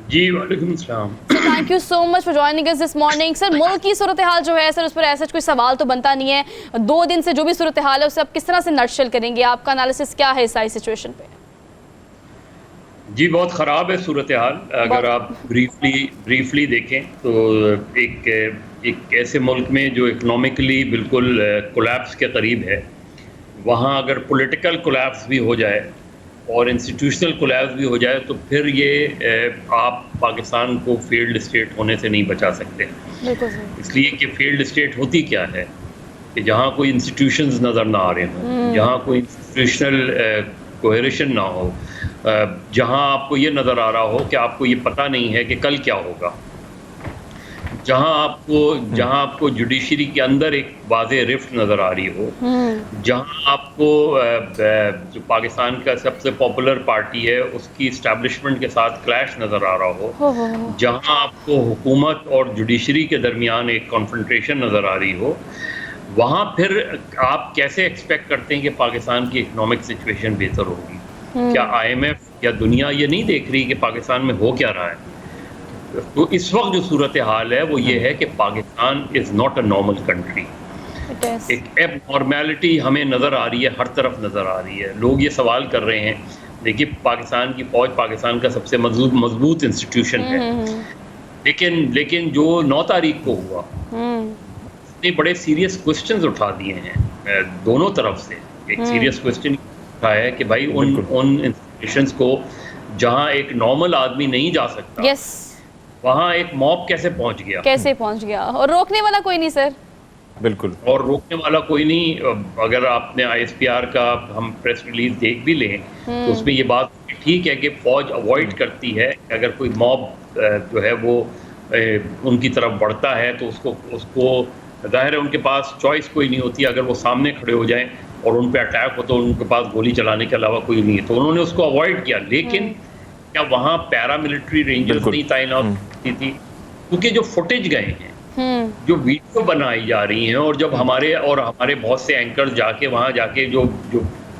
जी वालेकुम सलाम। Thank you so much for joining us this morning. Sir मुल्क की सूरत हाल जो है सर, उस पर ऐसा कोई सवाल तो बनता नहीं है। 2 दिन से जो भी सूरत हाल है उसे आप किस तरह से नटशेल करेंगे? आपका एनालिसिस क्या है इस सारी सिचुएशन पे? जी बहुत ख़राब है सूरत हाल। अगर आप ब्रीफली देखें तो एक ऐसे मुल्क में जो इकनॉमिकली बिल्कुल कोलैप्स के करीब है, वहाँ अगर पॉलिटिकल कोलैप्स भी हो जाए और इंस्टीट्यूशनल कोलैप्स भी हो जाए तो फिर ये आप पाकिस्तान को फेल्ड स्टेट होने से नहीं बचा सकते। इसलिए कि फेल्ड स्टेट होती क्या है कि जहाँ कोई इंस्टीट्यूशंस नज़र ना आ रहे हों, जहाँ कोई इंस्टीट्यूशनल कोहेरेशन ना हो, जहाँ आपको ये नज़र आ रहा हो कि आपको ये पता नहीं है कि कल क्या होगा, जहाँ आपको जुडिशरी के अंदर एक वाज़ेह रिफ्ट नज़र आ रही हो, जहाँ आपको जो पाकिस्तान का सबसे पॉपुलर पार्टी है उसकी इस्टेब्लिशमेंट के साथ क्लैश नज़र आ रहा हो, जहाँ आपको हुकूमत और जुडिशरी के दरमियान एक कॉन्फ्रंटेशन नज़र आ रही हो, वहाँ फिर आप कैसे एक्सपेक्ट करते हैं कि पाकिस्तान की इकनॉमिक सिचुएशन बेहतर होगी? क्या IMF या दुनिया ये नहीं देख रही कि पाकिस्तान में हो क्या रहा है? तो इस वक्त जो सूरत हाल है वो ये है कि Pakistan is not a normal country. एक एबनॉर्मेलिटी हमें नज़र आ रही है, हर तरफ नज़र आ रही है। लोग ये सवाल कर रहे हैं, देखिए पाकिस्तान की फ़ौज पाकिस्तान का सबसे मजबूत इंस्टीट्यूशन है, लेकिन जो 9 तारीख को हुआ ने बड़े सीरियस क्वेश्चंस उठा दिए हैं दोनों तरफ से। एक सीरियस क्वेश्चन उठा है कि भाई उन इंस्टीट्यूशंस को जहां एक नॉर्मल आदमी नहीं जा सकता, वहां एक मॉब कैसे पहुंच गया? और रोकने वाला कोई नहीं सर। बिल्कुल, और रोकने वाला कोई नहीं। अगर आपने ISPR का हम प्रेस रिलीज देख भी लें तो उसमें ये बात ठीक है कि फौज अवॉइड करती है कि अगर कोई मॉब जो है वो उनकी तरफ बढ़ता है तो उसको ज़ाहिर है उनके पास चॉइस कोई नहीं होती। अगर वो सामने खड़े हो जाएं और उन पे अटैक हो तो उनके पास गोली चलाने के अलावा कोई नहीं है, तो उन्होंने उसको अवॉइड किया। लेकिन क्या वहाँ पैरामिलिट्री रेंजर्स नहीं तैनात की थी? क्योंकि जो फुटेज गए हैं, जो वीडियो बनाई जा रही हैं, और जब हमारे बहुत से एंकर्स वहाँ जाके जो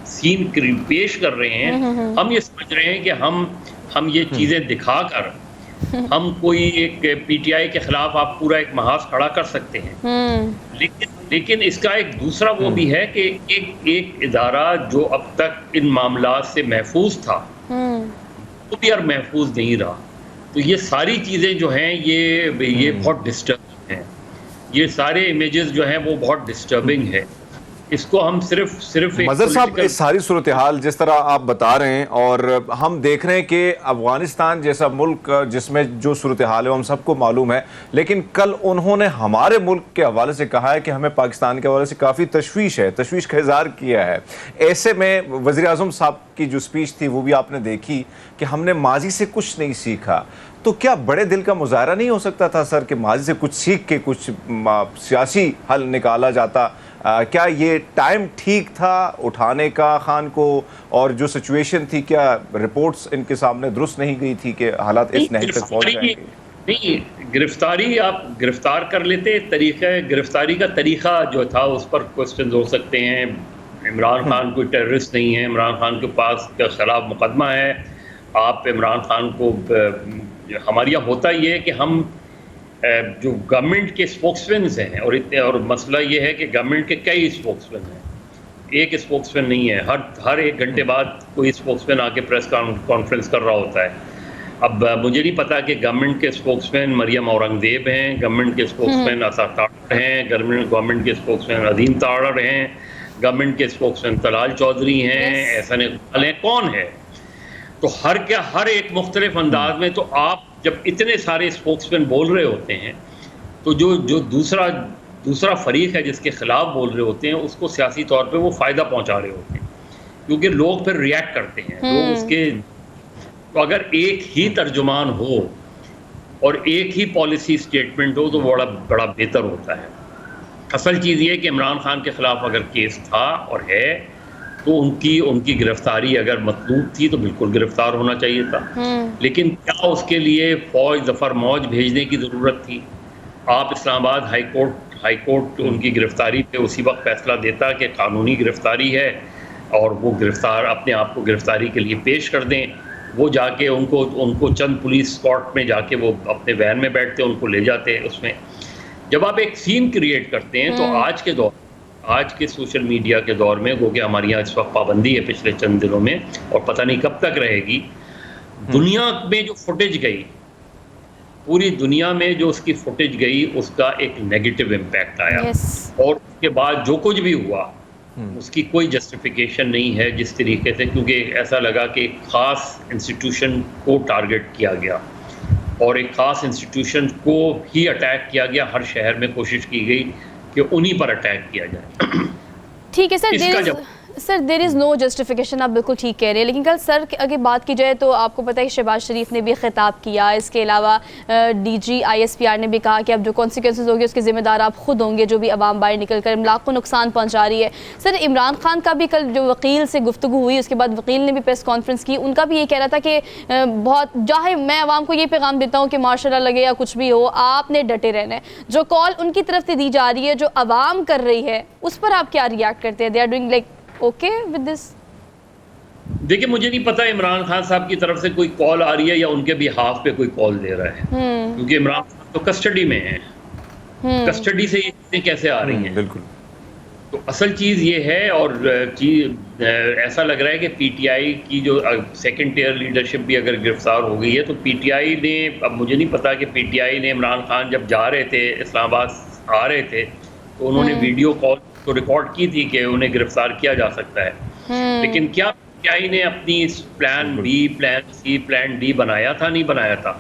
सीन पेश कर रहे हैं, हम ये समझ रहे हैं कि हम ये चीज़ें दिखाकर हम कोई एक PTI के खिलाफ आप पूरा एक महाज खड़ा कर सकते हैं। लेकिन इसका एक दूसरा वो भी है कि एक इदारा जो अब तक इन मामलात से महफूज था वो भी अब महफूज नहीं रहा। तो ये सारी चीज़ें जो हैं ये बहुत डिस्टर्बिंग हैं। ये सारे इमेजेस जो हैं वो बहुत डिस्टर्बिंग है। इसको हम सिर्फ एक मजहर साहब, पॉलिटिकल इस सारी सूरत हाल जिस तरह आप बता रहे हैं और हम देख रहे हैं कि अफगानिस्तान जैसा मुल्क जिसमें जो सूरत हाल है वो हम सबको मालूम है, लेकिन कल उन्होंने हमारे मुल्क के हवाले से कहा है कि हमें पाकिस्तान के हवाले से काफ़ी तशवीश का इजहार किया है। ऐसे में वज़ीर आज़म साहब की जो स्पीच थी वो भी आपने देखी कि हमने माजी से कुछ नहीं सीखा। तो क्या बड़े दिल का मुजाहरा नहीं हो सकता था सर कि माजी से कुछ सीख के कुछ सियासी हल निकाला जाता? क्या ये टाइम ठीक था उठाने का खान को, और जो सिचुएशन थी क्या रिपोर्ट्स इनके सामने दुरुस्त नहीं गई थी कि हालात इस नहज तक पहुंच जाएंगे? नहीं, गिरफ्तारी आप गिरफ्तार कर लेते, गिरफ्तारी का तरीका जो था उस पर क्वेश्चन हो सकते हैं। इमरान खान कोई टेररिस्ट नहीं है, इमरान खान के पास के खिलाफ मुकदमा है। आप इमरान खान को हमारे यहाँ होता ये है कि हम जो गवर्नमेंट के स्पोक्समैन हैं और मसला ये है कि गवर्नमेंट के कई स्पोक्समैन हैं, एक स्पोक्समैन नहीं है। हर 1 घंटे बाद कोई स्पोक्समैन आके प्रेस कॉन्फ्रेंस कर रहा होता है। अब मुझे नहीं पता कि गवर्नमेंट के स्पोक्समैन मरियम औरंगजेब हैं, गवर्नमेंट के स्पोक्समैन असद तारड़ हैं, गवर्नमेंट के स्पोक्समैन अदीम तारड़ हैं, गवर्नमेंट के स्पोक्समैन तलाल चौधरी हैं, एहसान इकबाल हैं, कौन है? तो हर एक मुख्तलिफ अंदाज में। तो आप जब इतने सारे स्पोक्समैन बोल रहे होते हैं तो जो दूसरा फरीक है जिसके खिलाफ बोल रहे होते हैं उसको सियासी तौर पे वो फ़ायदा पहुंचा रहे होते हैं, क्योंकि लोग फिर रिएक्ट करते हैं। लोग उसके तो अगर एक ही तर्जुमान हो और एक ही पॉलिसी स्टेटमेंट हो तो बड़ा बेहतर होता है। असल चीज़ ये कि इमरान खान के ख़िलाफ़ अगर केस था और है तो उनकी गिरफ्तारी अगर मतलूब थी तो बिल्कुल गिरफ्तार होना चाहिए था। लेकिन क्या उसके लिए फ़ौज ज़फ़र मौज भेजने की ज़रूरत थी? आप इस्लामाबाद हाई कोर्ट उनकी गिरफ्तारी पे उसी वक्त फैसला देता कि कानूनी गिरफ्तारी है और वो अपने आप को गिरफ्तारी के लिए पेश कर दें। वो जाके उनको चंद पुलिस कोर्ट में जाके वो अपने वैन में बैठते, उनको ले जाते उसमें। जब आप एक सीन क्रिएट करते हैं तो आज के सोशल मीडिया के दौर में, क्योंकि हमारे यहाँ इस वक्त पाबंदी है पिछले चंद दिनों में और पता नहीं कब तक रहेगी, दुनिया में जो फुटेज गई, पूरी दुनिया में जो उसकी फुटेज गई उसका एक नेगेटिव इम्पैक्ट आया। और उसके बाद जो कुछ भी हुआ उसकी कोई जस्टिफिकेशन नहीं है जिस तरीके से, क्योंकि ऐसा लगा कि एक ख़ास इंस्टीट्यूशन को टारगेट किया गया और एक ख़ास इंस्टीट्यूशन को ही अटैक किया गया। हर शहर में कोशिश की गई कि उन्हीं पर अटैक किया जाए। ठीक है sir, there is no justification, आप बिल्कुल ठीक कह रहे हैं। लेकिन कल सर अगर बात की जाए तो आपको पता है शहबाज शरीफ ने भी खिताब किया, इसके अलावा DG ISPR ने भी कहा कि अब जो कॉन्सिक्वेंसेज होंगे उसके ज़िम्मेदार आप खुद होंगे, जो भी आवाम बाहर निकल कर इमलाक को नुकसान पहुँचा रही है। सर इमरान खान का भी कल जो वकील से गुफ्तगू हुई उसके बाद वकील ने भी प्रेस कॉन्फ्रेंस की, उनका भी ये कह रहा था कि बहुत चाहे मैं आवाम को ये पैगाम देता हूँ कि मार्शल लॉ लगे या कुछ भी हो, आपने डटे रहना है। जो कॉल उनकी तरफ से दी जा रही है, जो आवाम कर रही है, उस पर आप क्या रिएक्ट करते हैं? They are doing like okay with this? देखिए, मुझे नहीं पता इमरान खान साहब की तरफ से कोई कॉल आ रही है या उनके भी हाफ पे कोई कॉल दे रहा है, क्योंकि इमरान खान तो कस्टडी में है। कस्टडी से ये चीज़ें कैसे आ रही हैं? बिल्कुल। तो असल चीज़ ये है, और ऐसा लग रहा है कि PTI की जो सेकंड टियर लीडरशिप भी अगर गिरफ्तार हो गई है तो PTI ने, अब मुझे नहीं पता कि PTI ने इमरान खान जब जा रहे थे इस्लामाबाद आ रहे थे तो उन्होंने वीडियो कॉल तो रिकॉर्ड की थी कि उन्हें गिरफ्तार किया जा सकता है। लेकिन क्या PTI ने अपनी plan B, plan C, plan D बनाया था? नहीं बनाया था,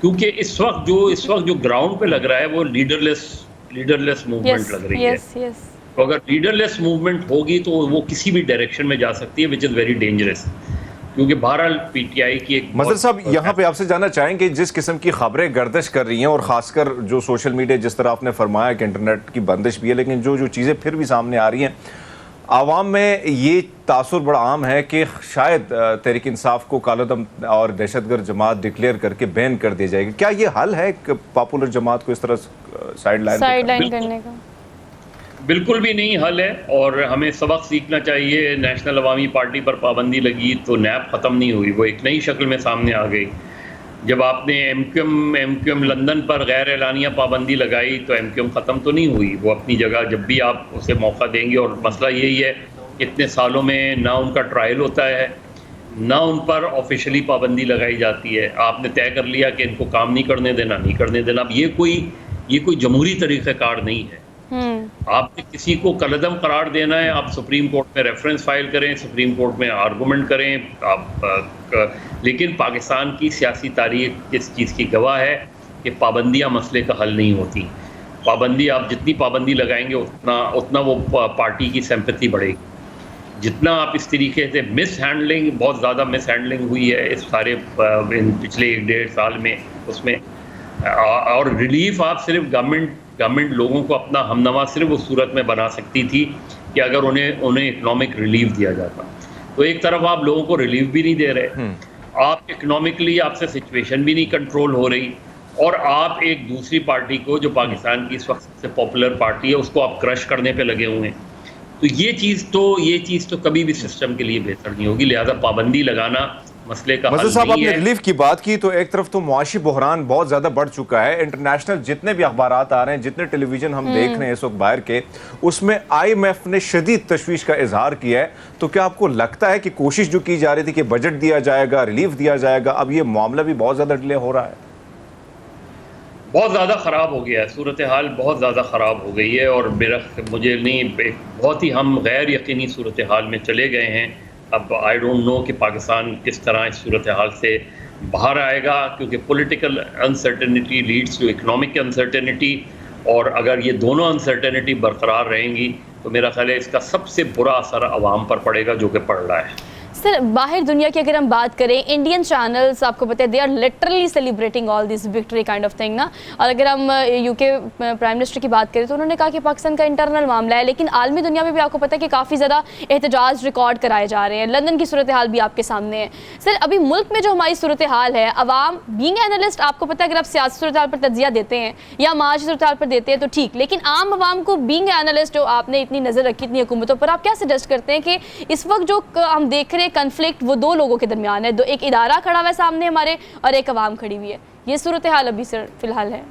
क्योंकि इस वक्त जो ग्राउंड पे लग रहा है वो लीडरलेस मूवमेंट लग रही है। तो अगर लीडरलेस मूवमेंट होगी तो वो किसी भी डायरेक्शन में जा सकती है, विच इज़ वेरी डेंजरस। क्योंकि बहरहाल PTI की एक मजहर साहब यहाँ पे आपसे जानना चाहेंगे, जिस किस्म की खबरें गर्दिश कर रही हैं और ख़ासकर जो सोशल मीडिया, जिस तरह आपने फरमाया कि इंटरनेट की बंदिश भी है, लेकिन जो चीज़ें फिर भी सामने आ रही हैं, आवाम में ये तासुर बड़ा आम है कि शायद तहरीक इंसाफ को कालादम और दहशतगर्द जमात डिक्लेयर करके बैन कर दिया जाएगा। क्या ये हल है पॉपुलर जमात को इस तरह साइडलाइन करने का? बिल्कुल भी नहीं हल है, और हमें सबक सीखना चाहिए। नेशनल अवामी पार्टी पर पाबंदी लगी तो नैब ख़त्म नहीं हुई, वो एक नई शक्ल में सामने आ गई। जब आपने MQM लंदन पर गैर एलानिया पाबंदी लगाई तो MQM ख़त्म तो नहीं हुई, वो अपनी जगह जब भी आप उसे मौका देंगे। और मसला यही है, इतने सालों में ना उनका ट्रायल होता है, ना उन पर ऑफिशियली पाबंदी लगाई जाती है। आपने तय कर लिया कि इनको काम नहीं करने देना, नहीं करने देना। अब ये कोई जमहूरी तरीक़ाकार नहीं है। आपने किसी को कलअदम करार देना है, आप सुप्रीम कोर्ट में रेफरेंस फाइल करें, सुप्रीम कोर्ट में आर्गूमेंट करें, लेकिन पाकिस्तान की सियासी तारीख इस चीज़ की गवाह है कि पाबंदियाँ मसले का हल नहीं होती। पाबंदी, आप जितनी पाबंदी लगाएंगे उतना वो पार्टी की सिंपैथी बढ़ेगी। जितना आप इस तरीके से बहुत ज़्यादा मिस हैंडलिंग हुई है इस सारे पिछले 1-1.5 साल में, उसमें और रिलीफ आप सिर्फ गवर्नमेंट लोगों को अपना हमनवा सिर्फ उस सूरत में बना सकती थी कि अगर उन्हें इकोनॉमिक रिलीफ दिया जाता। तो एक तरफ आप लोगों को रिलीफ भी नहीं दे रहे, आप इकोनॉमिकली आपसे सिचुएशन भी नहीं कंट्रोल हो रही, और आप एक दूसरी पार्टी को जो पाकिस्तान की इस वक्त सबसे पॉपुलर पार्टी है उसको आप क्रश करने पे लगे हुए हैं। तो ये चीज़ तो कभी भी सिस्टम के लिए बेहतर नहीं होगी। लिहाजा पाबंदी लगाना मसले का हल नहीं है। साहब, आपने रिलीफ की बात की तो एक तरफ तो मुआशी बहरान बहुत ज्यादा बढ़ चुका है। इंटरनेशनल जितने भी अखबारात आ रहे हैं, जितने टेलीविजन हम देख रहे हैं इस वक्त बाहर के, उसमें IMF ने शदीद तशवीश का इजहार किया है। तो क्या आपको लगता है कि कोशिश जो की जा रही थी कि बजट दिया जाएगा, रिलीफ दिया जाएगा, अब ये मामला भी बहुत ज्यादा डिले हो रहा है? बहुत ज़्यादा ख़राब हो गया है, सूरत हाल बहुत ज़्यादा ख़राब हो गई है, और मुझे नहीं, बहुत ही हम गैर यकीनी सूरत हाल में चले गए हैं। अब आई डोंट नो कि पाकिस्तान किस तरह इस सूरत हाल से बाहर आएगा, क्योंकि political uncertainty leads to economic uncertainty, और अगर ये दोनों अनसर्टेनिटी बरकरार रहेंगी तो मेरा ख्याल है इसका सबसे बुरा असर अवाम पर पड़ेगा, जो कि पड़ रहा है। सर, बाहर दुनिया की अगर हम बात करें, इंडियन चैनल्स आपको पता है they are literally celebrating all this victory kind of thing ना। और अगर हम यूके प्राइम मिनिस्टर की बात करें तो उन्होंने कहा कि पाकिस्तान का इंटरनल मामला है, लेकिन आलमी दुनिया में भी आपको पता है कि काफ़ी ज़्यादा एहतजाज रिकॉर्ड कराए जा रहे हैं। लंदन की सूरत हाल भी आपके सामने है। सर, अभी मुल्क में जो हमारी सूरत हाल है, अवाम बीइंग एनालिस्ट, आपको पता है अगर आप सियासी सूरत हाल पर तज्जिया देते हैं या माशी सूरत हाल पर देते हैं तो ठीक, लेकिन आम आवाम को बीइंग एनालिस्ट जो आपने इतनी नज़र रखी इतनी हुकूमतों पर, आप क्या सजेस्ट करते हैं कि इस वक्त जो हम देख रहे हैं कन्फ्लिक्ट वो दो लोगों के दरमियान है, एक इदारा खड़ा हुआ है सामने हमारे और एक अवाम खड़ी हुई है, ये सूरत हाल अभी सर फिलहाल है?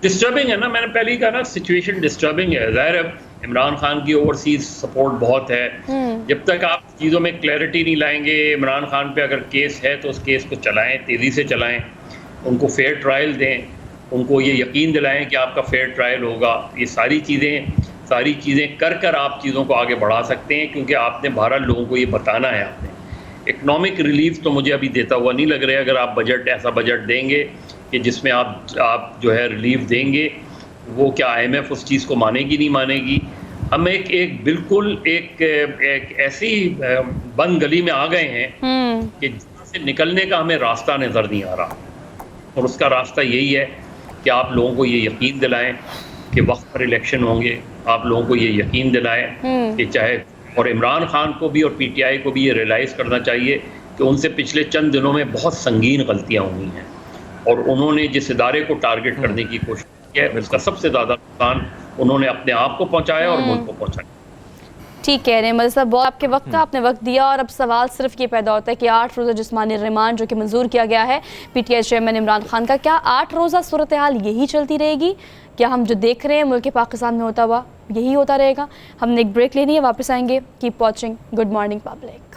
डिस्टर्बिंग है ना, मैंने पहले ही कहा ना, सिचुएशन डिस्टर्बिंग है। ज़ाहिर है इमरान खान की ओवरसीज सपोर्ट बहुत है। जब तक आप चीज़ों में क्लैरिटी नहीं लाएंगे, इमरान खान पे अगर केस है तो उस केस को चलाएं, तेज़ी से चलाएं, उनको फेयर ट्रायल दें, उनको ये यकीन दिलाएं कि आपका फेयर ट्रायल होगा। ये सारी चीज़ें कर आप चीज़ों को आगे बढ़ा सकते हैं, क्योंकि आपने बहरहाल लोगों को ये बताना है। आपने इकोनॉमिक रिलीफ तो मुझे अभी देता हुआ नहीं लग रहा है। अगर आप ऐसा बजट देंगे कि जिसमें आप जो है रिलीफ देंगे, वो क्या IMF उस चीज़ को मानेगी, नहीं मानेगी? हम एक ऐसी बंद गली में आ गए हैं कि जहाँ से निकलने का हमें रास्ता नज़र नहीं आ रहा, और उसका रास्ता यही है कि आप लोगों को ये यकीन दिलाएं कि वक्त पर इलेक्शन होंगे। आप लोगों को ये यकीन दिलाएं कि चाहे, और इमरान खान को भी और PTI को भी ये रियलाइज़ करना चाहिए कि उनसे पिछले चंद दिनों में बहुत संगीन गलतियां हुई हैं, और उन्होंने जिस इदारे को टारगेट करने की कोशिश की है उसका सबसे ज़्यादा नुकसान उन्होंने अपने आप को पहुंचाया और मुल्क को पहुंचाया। ठीक कह रहे हैं मलिक साहब, बहुत आपके वक्त का आपने वक्त दिया, और अब सवाल सिर्फ ये पैदा होता है कि 8 रोज़ा जिस्मानी रिमांड जो कि मंजूर किया गया है PTI चेयरमैन इमरान खान का, क्या 8 रोज़ा सूरत हाल यही चलती रहेगी? क्या हम जो देख रहे हैं मुल्क पाकिस्तान में होता हुआ यही होता रहेगा? हमने एक ब्रेक लेनी है, वापस आएंगे। Keep watching good morning public.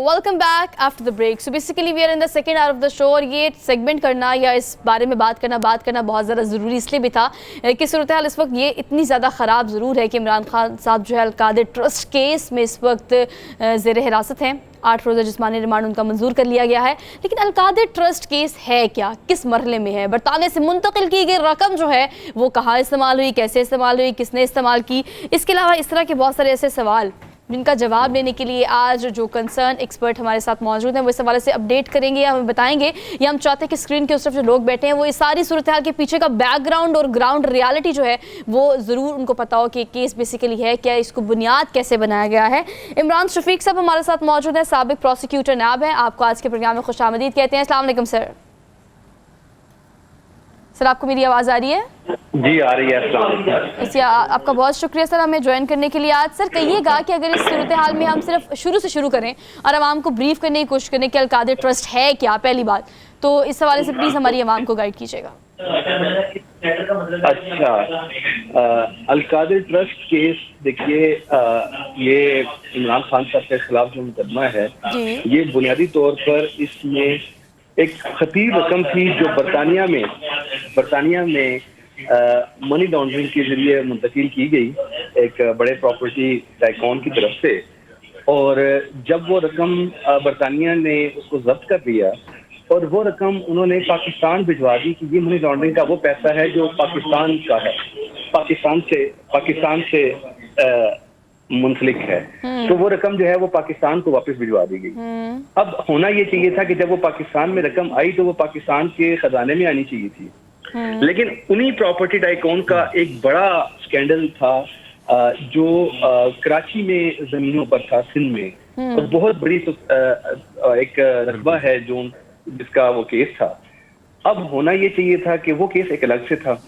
Welcome back after the break. So basically we are in the second hour of the show, और ये सेगमेंट करना या इस बारे में बात करना बहुत ज़्यादा ज़रूरी इसलिए भी था कि सूरत हाल इस वक्त ये इतनी ज़्यादा ख़राब ज़रूर है कि इमरान खान साहब जो है अल-कादिर ट्रस्ट केस में इस वक्त ज़ेर हिरासत हैं। 8 रोज़ा जिस्मानी रिमांड उनका मंजूर कर लिया गया है, लेकिन अल-कादिर ट्रस्ट केस है क्या, किस मरहले में है? बरतानिया से मुंतकिल की गई रकम जो है वो कहाँ इस्तेमाल हुई, कैसे इस्तेमाल हुई, किसने इस्तेमाल की? इसके अलावा इस तरह के बहुत सारे ऐसे सवाल जिनका जवाब लेने के लिए आज जो कंसर्न एक्सपर्ट हमारे साथ मौजूद हैं वो इस हवाले से अपडेट करेंगे या हमें बताएंगे, या हम चाहते हैं कि स्क्रीन के उस तरफ जो लोग बैठे हैं वो इस सारी सूरत हाल के पीछे का बैकग्राउंड और ग्राउंड रियलिटी जो है वो ज़रूर उनको पता हो कि केस बेसिकली है क्या, इसको बुनियाद कैसे बनाया गया है। इमरान शफीक साहब हमारे साथ मौजूद हैं, साबिक प्रोसिक्यूटर नैब हैं। आपको आज के प्रोग्राम में खुशामदीद कहते हैं। अस्सलाम वालेकुम सर। सर, आपको मेरी आवाज़ आ रही है? जी आ रही है। इसलिए आपका बहुत शुक्रिया सर हमें ज्वाइन करने के लिए आज। सर, कहिएगा कि अगर इस सूरत हाल में हम सिर्फ शुरू से शुरू करें और आवाम को ब्रीफ करने की कोशिश करें कि अल-कादिर ट्रस्ट है क्या, पहली बात तो इस हवाले से प्लीज़ हमारी आवाम को गाइड कीजिएगा। अच्छा, अलकादिर ट्रस्ट केस, देखिए ये इमरान खान साहब के खिलाफ जो मुकदमा है, जी। ये बुनियादी तौर पर इसमें एक खतीर रकम थी जो बरतानिया में मनी लॉन्ड्रिंग के जरिए मुंतकिल की गई एक बड़े प्रॉपर्टी टाइकॉन की तरफ से। और जब वो रकम बरतानिया ने उसको जब्त कर दिया और वो रकम उन्होंने पाकिस्तान भिजवा दी कि ये मनी लॉन्ड्रिंग का वो पैसा है जो पाकिस्तान का है, पाकिस्तान से मुंसलिक है, तो वो रकम जो है वो पाकिस्तान को वापस भिजवा दी गई। अब होना ये चाहिए था कि जब वो पाकिस्तान में रकम आई तो वो पाकिस्तान के खजाने में आनी चाहिए थी, लेकिन उन्हीं प्रॉपर्टी टाइकून का एक बड़ा स्कैंडल था जो कराची में जमीनों पर था, सिंध में, और बहुत बड़ी एक रकबा है जो जिसका वो केस था। अब होना ये चाहिए था कि वो केस एक अलग से था।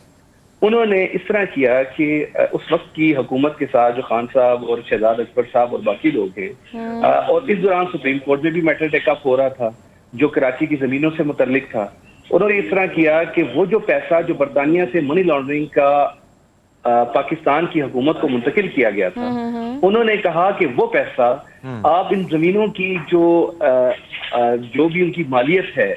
उन्होंने इस तरह किया कि उस वक्त की हुकूमत के साथ जो खान साहब और शहजाद अकबर साहब और बाकी लोग हैं, और इस दौरान सुप्रीम कोर्ट में भी मैटर टेकअप हो रहा था जो कराची की जमीनों से मुतल्लिक था। उन्होंने इस तरह किया कि वो जो पैसा जो बरतानिया से मनी लॉन्ड्रिंग का पाकिस्तान की हुकूमत को मुंतकिल किया गया था, उन्होंने कहा कि वो पैसा आप इन जमीनों की जो भी उनकी मालियत है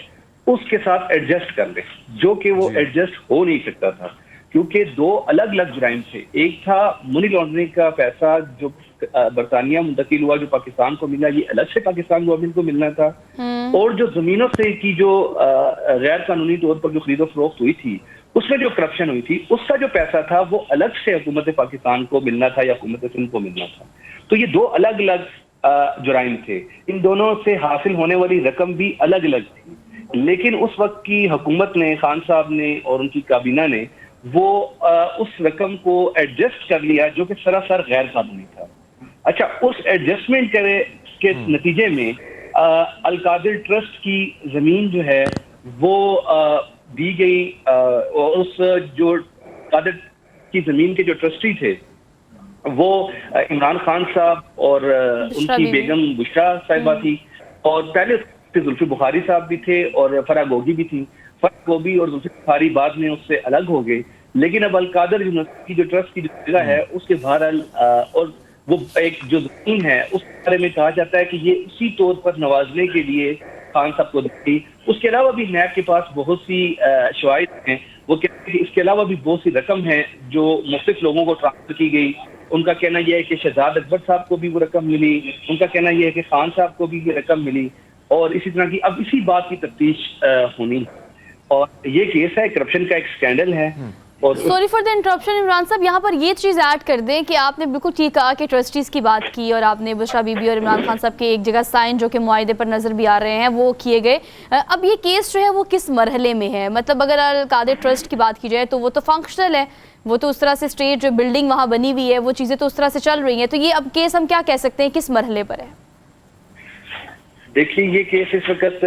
उसके साथ एडजस्ट कर लें, जो कि वो एडजस्ट हो नहीं सकता था क्योंकि दो अलग अलग जुराइम थे। एक था मनी लॉन्ड्रिंग का पैसा जो बरतानिया मुंतकिल हुआ जो पाकिस्तान को मिला, ये अलग से पाकिस्तान गवर्नमेंट को मिलना था, और जो जमीनों से की जो गैर कानूनी तौर पर जो खरीदो फरोख्त हुई थी उसमें जो करप्शन हुई थी उसका जो पैसा था वो अलग से हुकूमत पाकिस्तान को मिलना था या हुकूमत सिंध को मिलना था। तो ये दो अलग अलग जुराइम थे, इन दोनों से हासिल होने वाली रकम भी अलग अलग थी, लेकिन उस वक्त की हुकूमत ने, खान साहब ने और उनकी काबीना ने वो उस रकम को एडजस्ट कर लिया जो कि सरासर गैर कानूनी था। अच्छा, उस एडजस्टमेंट के नतीजे में अलकादिर ट्रस्ट की जमीन जो है वो दी गई, और उस जो कादिर की जमीन के जो ट्रस्टी थे वो इमरान खान साहब और उनकी बेगम बुशरा साहिबा थी, और पहले जुल्फी बुखारी साहब भी थे और फराह गोगी भी थी। फराह गोगी और जुल्फी बुखारी बाद में उससे अलग हो गए, लेकिन अब अलकादिर यूनिवर्सिटी जो ट्रस्ट की जो जगह है उसके बहरहाल और वो एक जो जमीन है उस बारे में कहा जाता है कि ये उसी तौर पर नवाजने के लिए खान साहब को दी। उसके अलावा भी नैब के पास बहुत सी शवाहिद हैं, वो कहते हैं कि इसके अलावा भी बहुत सी रकम है जो मुख्तलिफ लोगों को ट्रांसफर की गई। उनका कहना यह है कि शहजाद अकबर साहब को भी वो रकम मिली, उनका कहना यह है कि खान साहब को भी ये रकम मिली, और इसी तरह की अब इसी बात की तफ्तीश होनी। और ये केस है, करप्शन का एक स्कैंडल है। Sorry for the interruption Imran साहब, यहाँ पर ये चीज़ ऐड कर दें कि आपने बिल्कुल ठीक कहा कि ट्रस्टीज़ की बात की और आपने बुशरा बीबी और इमरान खान साहब के एक जगह साइन जो कि मुआहदे पर नज़र भी आ रहे हैं वो किए गए। अब ये केस जो है वो किस मरहले में है? मतलब अगर अलकादिर ट्रस्ट की बात की जाए तो वो तो फंक्शनल है, वो तो उस तरह से स्टेज बिल्डिंग वहाँ बनी हुई है, वो चीज़ें तो उस तरह से चल रही हैं, तो ये अब केस हम क्या कह सकते हैं किस मरहले पर है? देखिए, ये केस इस वक्त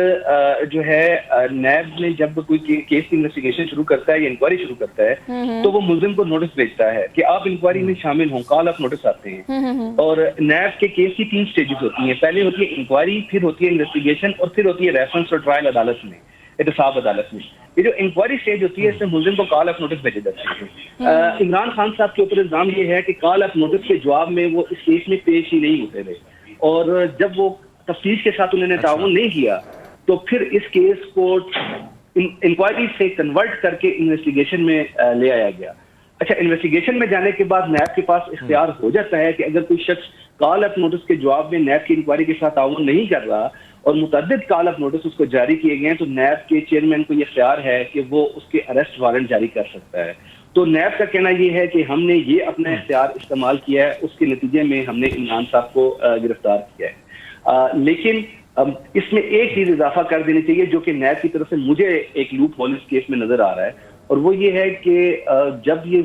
जो है नैब ने जब कोई केस की इन्वेस्टिगेशन शुरू करता है या इंक्वायरी शुरू करता है तो वो मुल्जिम को नोटिस भेजता है कि आप इंक्वायरी में शामिल हों, कॉल ऑफ नोटिस आते हैं। और नैब के केस की 3 स्टेजेस होती हैं, पहले होती है इंक्वायरी, फिर होती है इन्वेस्टिगेशन और फिर होती है रेफरेंस और ट्रायल अदालत में, एहतसाब अदालत में। ये जो इंक्वायरी स्टेज होती है इसमें मुल्जिम को कॉल ऑफ नोटिस भेजे जाते हैं। इमरान खान साहब के ऊपर इल्जाम ये है कि कॉल ऑफ नोटिस के जवाब में वो इस केस में पेश ही नहीं होते रहे, और जब वो तफ्तीश के साथ उन्होंने ताउन नहीं किया तो फिर इस केस को इंक्वायरी से कन्वर्ट करके इन्वेस्टिगेशन में ले आया गया। अच्छा, इन्वेस्टिगेशन में जाने के बाद नैब के पास इख्तियार हो जाता है कि अगर कोई शख्स कॉल ऑफ नोटिस के जवाब में नैब की इंक्वायरी के साथ ताउन नहीं कर रहा और मुतअद्दिद कॉल ऑफ नोटिस उसको जारी किए गए हैं तो नैब के चेयरमैन को ये इख्तियार है कि वो उसके अरेस्ट वारंट जारी कर सकता है। तो नैब का कहना ये है कि हमने ये अपना इख्तियार इस्तेमाल किया है, उसके नतीजे में हमने इमरान साहब को गिरफ्तार किया है। लेकिन इसमें एक चीज इजाफा कर देनी चाहिए जो कि नैब की तरफ से मुझे एक लूप होल इस केस में नजर आ रहा है, और वो ये है कि जब ये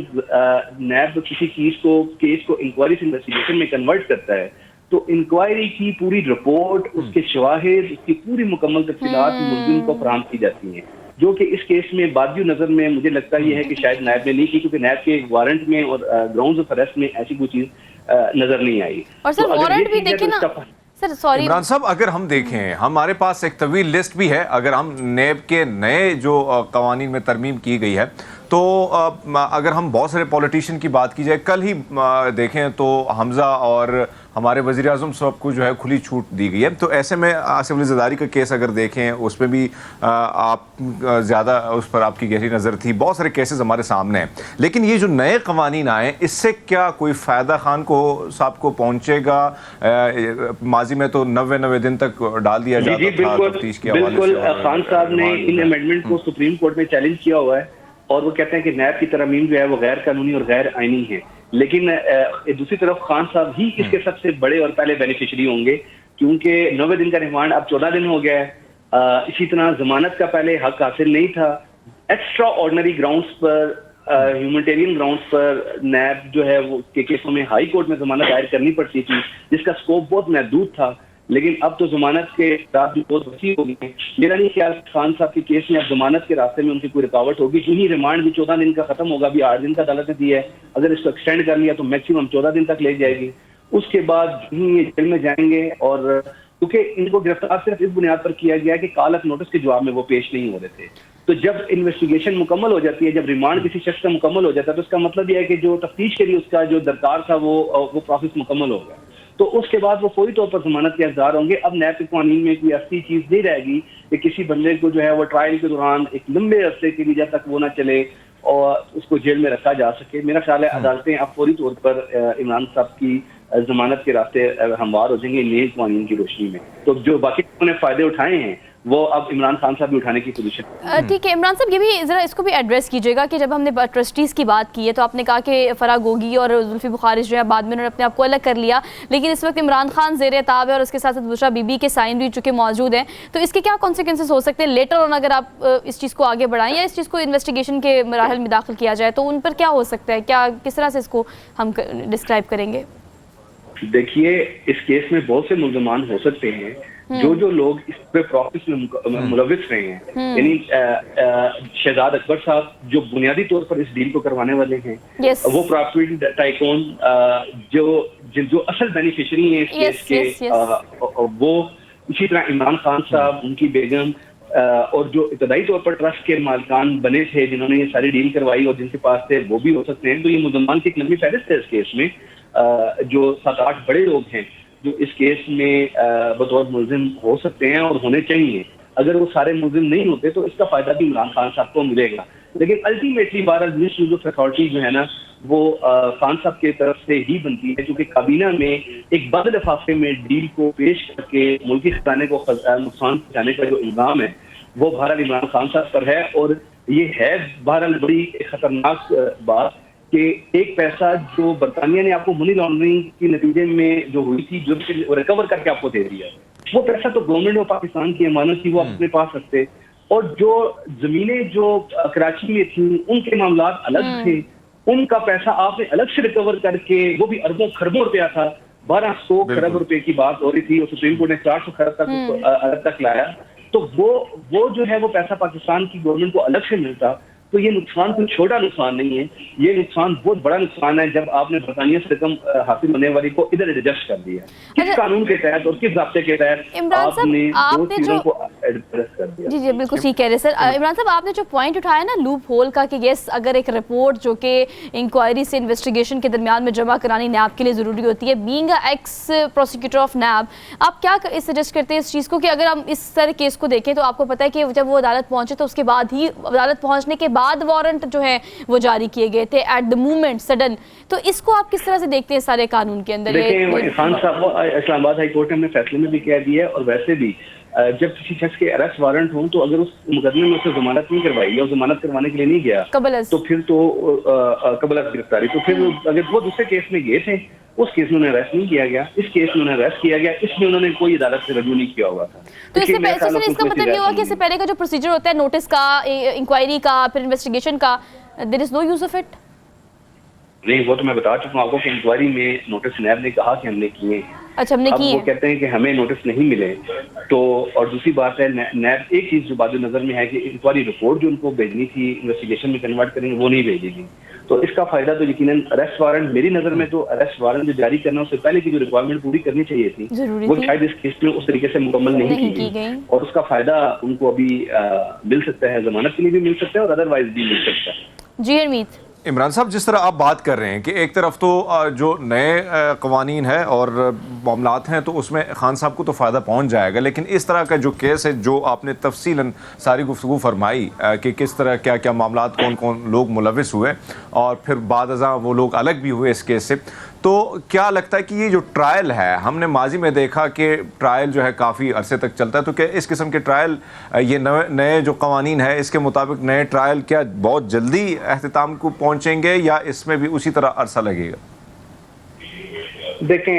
नैब किसी केस को इंक्वायरी से इन्वेस्टिगेशन में कन्वर्ट करता है तो इंक्वायरी की पूरी रिपोर्ट, उसके शवाहिद, उसकी पूरी मुकम्मल तफसीलात मुल्जिम को फराहम की जाती हैं, जो कि इस केस में बादियो नजर में मुझे लगता ये है कि शायद नैब ने नहीं की, क्योंकि नैब के वारंट में और ग्राउंड्स ऑफ अरेस्ट में ऐसी कोई चीज नजर नहीं आई। और सर वारंट भी देखिए ना, सर सॉरी इमरान साहब, अगर हम देखें, हमारे पास एक तवील लिस्ट भी है। अगर हम नेब के नए जो कवानीन में तरमीम की गई है, तो अगर हम बहुत सारे पॉलिटिशियन की बात की जाए, कल ही देखें तो हमजा और हमारे वज़ीर आज़म साहब को जो है खुली छूट दी गई है। तो ऐसे में आसिफ अली ज़रदारी का केस अगर देखें, उसमें भी आप ज़्यादा उस पर आपकी गहरी नज़र थी। बहुत सारे केसेस हमारे सामने हैं, लेकिन ये जो नए कवानीन आए, इससे क्या कोई फ़ायदा खान को साहब को पहुँचेगा? माजी में तो 90 दिन तक डाल दिया जाता था तफ्तीश के हवाले से। बिल्कुल, खान साहब ने इन अमेंडमेंट को सुप्रीम कोर्ट में चैलेंज किया हुआ है और वो कहते हैं कि नैब की तरमीम जो है वो गैर कानूनी और गैर आईनी है। लेकिन दूसरी तरफ खान साहब ही इसके सबसे बड़े और पहले बेनिफिशियरी होंगे, क्योंकि 90 दिन का रिमांड अब 14 दिन हो गया है। इसी तरह जमानत का पहले हक हासिल नहीं था। एक्स्ट्रा ऑर्डिनरी ग्राउंड्स पर, ह्यूमैनिटेरियन ग्राउंड्स पर नैब जो है वो के केसों में हाई कोर्ट में जमानत दायर करनी पड़ती थी, जिसका स्कोप बहुत महदूद था। लेकिन अब तो जमानत के रास्ते बहुत वसी हो गई है। मेरा नहीं ख्याल खान साहब के केस में अब जमानत के रास्ते में उनकी कोई रुकावट होगी। जो ही रिमांड भी 14 दिन का खत्म होगा, अभी 8 दिन का अदालत ने दिया है, अगर इसको एक्सटेंड कर लिया तो मैक्सिमम 14 दिन तक ले जाएगी। उसके बाद ये जेल में जाएंगे, और क्योंकि इनको गिरफ्तार सिर्फ इस बुनियाद पर किया गया कि कालक नोटिस के जवाब में वो पेश नहीं हो रहे थे। तो जब इन्वेस्टिगेशन मुकम्मल हो जाती है, जब रिमांड किसी शख्स का मुकम्मल हो जाता है, तो इसका मतलब यह है कि जो तफ्तीश के लिए उसका जो दरकार था वो प्रोसेस मुकम्मल हो गया। तो उसके बाद वो फौरी तौर पर जमानत के हकदार होंगे। अब नैब के कानून में कोई ऐसी चीज नहीं रहेगी कि किसी बंदे को जो है वो ट्रायल के दौरान एक लंबे अरसे के लिए जब तक वो ना चले और उसको जेल में रखा जा सके। मेरा ख्याल है अदालतें अब फौरी तौर पर इमरान साहब की जमानत के रास्ते हमवार हो जाएंगे नए कानून की रोशनी में। तो जो बाकी लोगों ने फायदे उठाए हैं वो अब इमरान खान साहब भी उठाने की पोजीशन। ठीक है इमरान साहब, ये भी ज़रा इसको भी एड्रेस कीजिएगा कि जब हमने ट्रस्टीज़ की बात की है तो आपने कहा कि फराह गोगी और जुल्फी बुखारी जो है बाद में उन्होंने अपने आप को अलग कर लिया, लेकिन इस वक्त इमरान खान ज़ेर ताब है और उसके साथ साथ बुशरा बीबी के साइन भी चुके मौजूद हैं। तो इसके क्या कॉन्सिक्वेंसेस हो सकते हैं लेटर ऑन, अगर आप इस चीज़ को आगे बढ़ाएं या इस चीज़ को इन्वेस्टिगेशन के मराहल में दाखिल किया जाए तो उन पर क्या हो सकता है? क्या किस तरह से इसको हम डिस्क्राइब करेंगे? देखिए, इस केस में बहुत से मुल्ज़मान हो सकते हैं जो लोग इस पे प्रोसेस में मुलविस रहे हैं। यानी शहजाद अकबर साहब जो बुनियादी तौर पर इस डील को करवाने वाले हैं, वो प्रॉपर्टी टाइकून जो असल बेनिफिशियरी हैं इस केस के, वो इसी तरह इमरान खान साहब, उनकी बेगम और जो इब्तदाई तौर पर ट्रस्ट के मालिकान बने थे जिन्होंने ये सारी डील करवाई और जिनके पास थे, वो भी हो सकते हैं। तो ये मुल्ज़मान की एक लंबी फहरिस्त है इस केस में। जो 7-8 बड़े लोग हैं जो इस केस में बतौर मुल्जिम हो सकते हैं और होने चाहिए। अगर वो सारे मुल्जिम नहीं होते तो इसका फायदा भी इमरान खान साहब को मिलेगा। लेकिन अल्टीमेटली बहरहाल मिनिस्ट्री ऑफ अथॉरिटी जो है ना वो खान साहब की तरफ से ही बनती है, क्योंकि काबीना में एक बद लिफाफे में डील को पेश करके मुल्की खजाने को नुकसान पहुंचाने का जो इल्जाम है वो बहरहाल इमरान खान साहब पर है। और ये है बहरहाल बड़ी खतरनाक बात कि एक पैसा जो बरतानिया ने आपको मनी लॉन्ड्रिंग के नतीजे में जो हुई थी, जो रिकवर करके आपको दे दिया, वो पैसा तो गवर्नमेंट ऑफ पाकिस्तान की अमानत थी, वो आप अपने पास रखते। और जो जमीनें जो कराची में थी उनके मामला अलग थे, उनका पैसा आपने अलग से रिकवर करके, वो भी अरबों खरबों रुपया था, 1200 खरब रुपए की बात हो रही थी और सुप्रीम कोर्ट ने 400 खरब तक लाया। तो वो जो है वो पैसा पाकिस्तान की गवर्नमेंट को अलग से मिलता। तो ये नुकसान कोई छोटा नुकसान नहीं है, ये नुकसान बहुत बड़ा नुकसान है जब आपने बरतानिया से रकम हासिल होने वाली को इधर एडजस्ट कर दिया। किस कानून के तहत और किस ज़ाब्ते के तहत आपने दो चीज़ों को एडजस्ट कर दिया। जी बिल्कुल ठीक कह रहे सर। इमरान साहब, आपने जो पॉइंट उठाया ना लूप होल का कि यस, अगर एक रिपोर्ट जो कि इंक्वायरी से इन्वेस्टिगेशन के दरमियान में जमा करानी नैब के लिए ज़रूरी होती है, being a ex prosecutor of NAB, आप क्या सजेस्ट करते हैं इस चीज़ को कि अगर हम इस तरह केस को देखें तो आपको पता है कि जब वो अदालत पहुंचे तो उसके बाद ही, अदालत पहुंचने के बाद वारंट जो है वो जारी किए गए थे एट द मोमेंट सडन, तो इसको आप किस तरह से देखते हैं सारे कानून के अंदर? देखिए, खान साहब इस्लामाबाद हाई कोर्ट ने अपने फैसले में भी कह दिया है, और वैसे भी जब किसी शख्स के अरेस्ट वारंट हो तो अगर उस मुकदमे में उसे जमानत नहीं करवाई या जमानत करवाने के लिए नहीं गया तो फिर तो कबल गिरफ्तारी, तो फिर अगर वो दूसरे केस में गए थे उस केस में उन्हें अरेस्ट नहीं किया गया, इस केस में उन्हें अरेस्ट किया गया, इसमें उन्होंने कोई अदालत से रजू नहीं किया हुआ था। तो इसका मतलब ये हुआ कि इससे पहले का जो प्रोसीजर होता है नोटिस का, इंक्वायरी का, फिर इन्वेस्टिगेशन का, there is no use of it? नहीं, वो तो मैं बता चुका हूँ आपको कि इंक्वायरी में नोटिस नैब ने कहा कि हमने किए, अच्छा, हमने अब की वो है। कहते हैं कि हमें नोटिस नहीं मिले। तो और दूसरी बात है, नैब एक चीज जो बाद नजर में है कि इंक्वायरी रिपोर्ट जो उनको भेजनी थी इन्वेस्टिगेशन में कन्वर्ट करेंगे, वो नहीं भेजी गई। तो इसका फायदा तो यकीनन अरेस्ट वारंट, मेरी नजर में तो अरेस्ट वारंट जो जारी करना उससे पहले की जो रिक्वायरमेंट पूरी करनी चाहिए थी जरूरी वो थी। शायद इस केस में उस तरीके से मुकम्मल नहीं की गई। और उसका फायदा उनको अभी मिल सकता है, जमानत के लिए भी मिल सकता है और अदरवाइज भी मिल सकता है। जी हरमीत। इमरान साहब, जिस तरह आप बात कर रहे हैं कि एक तरफ तो जो नए कवानीन है और मामलात हैं तो उसमें खान साहब को तो फ़ायदा पहुंच जाएगा, लेकिन इस तरह का जो केस है जो आपने तफसीलन सारी गुफ्तगू फरमाई कि किस तरह क्या क्या मामलात कौन कौन लोग मुलविस हुए और फिर बाद अज़ां वो लोग अलग भी हुए इस केस से, तो क्या लगता है कि ये जो ट्रायल है, हमने माजी में देखा कि ट्रायल जो है काफ़ी अरसे तक चलता है, तो क्या इस किस्म के ट्रायल, ये नए जो कवानीन है इसके मुताबिक नए ट्रायल क्या बहुत जल्दी अख्तिताम को पहुंचेंगे या इसमें भी उसी तरह अरसा लगेगा? देखें,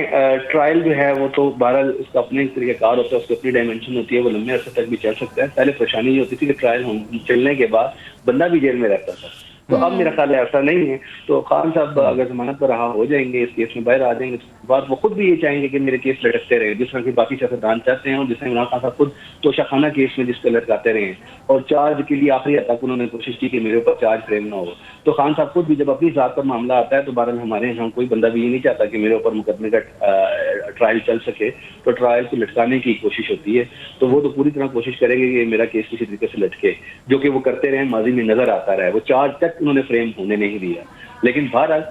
ट्रायल जो है वो तो बहरहाल उसका अपने एक तरीक़ाकार होता है, उसकी अपनी डायमेंशन होती है, वो लंबे अरसे तक भी चल सकता है। पहले परेशानी ये होती थी कि ट्रायल चलने के बाद बंदा भी जेल में रहता था, तो अब मेरा ख्याल है ऐसा नहीं है। तो खान साहब अगर जमानत पर रहा हो जाएंगे, इस केस में बाहर आ जाएंगे, तो बाद वो खुद भी ये चाहेंगे कि मेरे केस लटकते रहे, जिस तरह की बाकी सियासतदान चाहते हैं और जिस तरह इमरान खान साहब खुद तोशाखाना केस में जिसको लटकाते रहे और चार्ज के लिए आखिरी हद तक उन्होंने कोशिश की कि मेरे ऊपर चार्ज फ्रेम ना हो। तो खान साहब खुद भी जब अपनी जात पर मामला आता है तो बहरहाल हमारे यहाँ कोई बंदा भी ये नहीं चाहता कि मेरे ऊपर मुकदमे का ट्रायल चल सके, तो ट्रायल को लटकाने की कोशिश होती है। तो वो तो पूरी तरह कोशिश करेंगे कि मेरा केस किसी तरीके से लटके, जो कि वो करते रहे, माजी में नजर आता रहा है। वो चार्ज तक उन्होंने फ्रेम होने नहीं दिया। लेकिन बहरहाल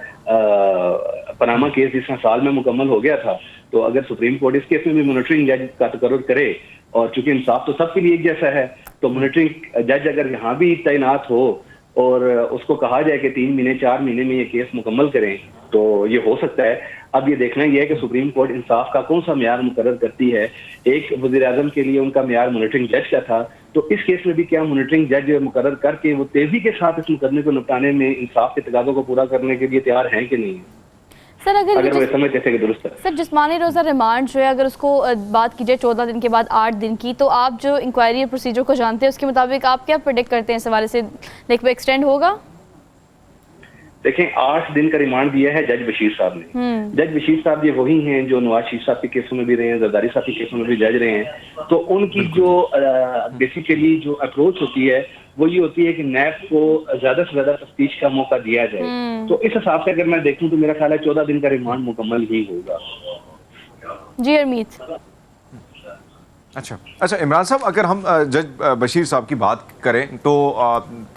पनामा केस जिस साल में मुकम्मल हो गया था, तो अगर सुप्रीम कोर्ट इस केस में भी मॉनिटरिंग जज का तकर्रुर करे, और चूंकि इंसाफ तो सबके लिए एक जैसा है, तो मॉनिटरिंग जज अगर यहाँ भी तैनात हो और उसको कहा जाए कि 3 महीने 4 महीने में ये केस मुकम्मल करें, तो ये हो सकता है। अब ये देखना यह है कि सुप्रीम कोर्ट इंसाफ का कौन सा म्यार मुकर्रर करती है। एक वज़ीर-ए-आज़म के लिए उनका म्यार मॉनिटरिंग जज का था, तो इस केस में भी क्या मॉनिटरिंग जज मुकर्रर करके वो तेजी के साथ इस मुकदमे को निपटाने में इंसाफ के तकाज़ों को पूरा करने के लिए तैयार हैं कि नहीं? सर अगर वो समझते थे कि दुरुस्त है। सर जिस्मानी रोज़ा रिमांड जो है, अगर उसको बात कीजिए 14 दिन के बाद 8 दिन की, तो आप जो इंक्वायरी प्रोसीजर को जानते हैं उसके मुताबिक आप क्या प्रेडिक्ट करते हैं इस हवाले से, लाइक एक्सटेंड होगा? देखें, 8 दिन का रिमांड दिया है जज बशीर साहब ने। जज बशीर साहब ये वही हैं जो नवाज शरीफ साहब के केसों में भी रहे हैं, जरदारी साहब के केसों में भी जज रहे हैं। तो उनकी जो बेसिकली जो अप्रोच होती है वो ये होती है कि नैब को ज्यादा से ज्यादा तफ्तीश का मौका दिया जाए। तो इस हिसाब से अगर मैं देखूं तो मेरा ख्याल है 14 दिन का रिमांड मुकम्मल ही होगा। जी हरमीत। अच्छा इमरान साहब, अगर हम जज बशीर साहब की बात करें तो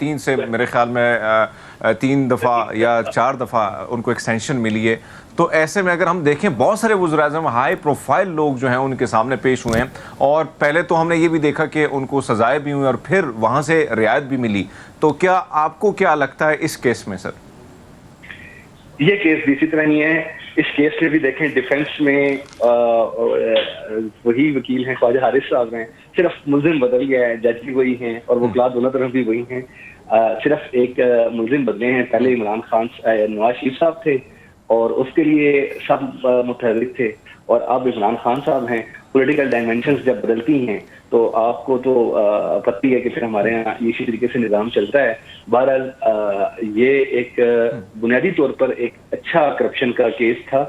3 से मेरे ख्याल में 3 दफ़ा या 4 दफ़ा उनको एक्सटेंशन मिली है। तो ऐसे में अगर हम देखें, बहुत सारे वज़ीर-ए-आज़म हाई प्रोफाइल लोग जो हैं उनके सामने पेश हुए हैं, और पहले तो हमने ये भी देखा कि उनको सजाएं भी हुई और फिर वहाँ से रियायत भी मिली। तो क्या आपको क्या लगता है इस केस में सर? ये केस भी इसी तरह ही है। इस केस में भी देखें, डिफेंस में वही वकील हैं, ख्वाजा हारिस साहब हैं, सिर्फ मुलजिम बदल गया है, जज भी वही हैं और वकलात दोनों तरफ भी वही हैं। सिर्फ एक मुलजिम बदले हैं, पहले इमरान खान नवाज शरीफ साहब थे और उसके लिए सब मुतहर्रिक थे, और अब इमरान खान साहब हैं। पॉलिटिकल डायमेंशंस जब बदलती हैं तो आपको तो पता ही है कि फिर हमारे यहाँ इसी तरीके से निज़ाम चलता है। बहरहाल ये एक बुनियादी तौर पर एक अच्छा करप्शन का केस था,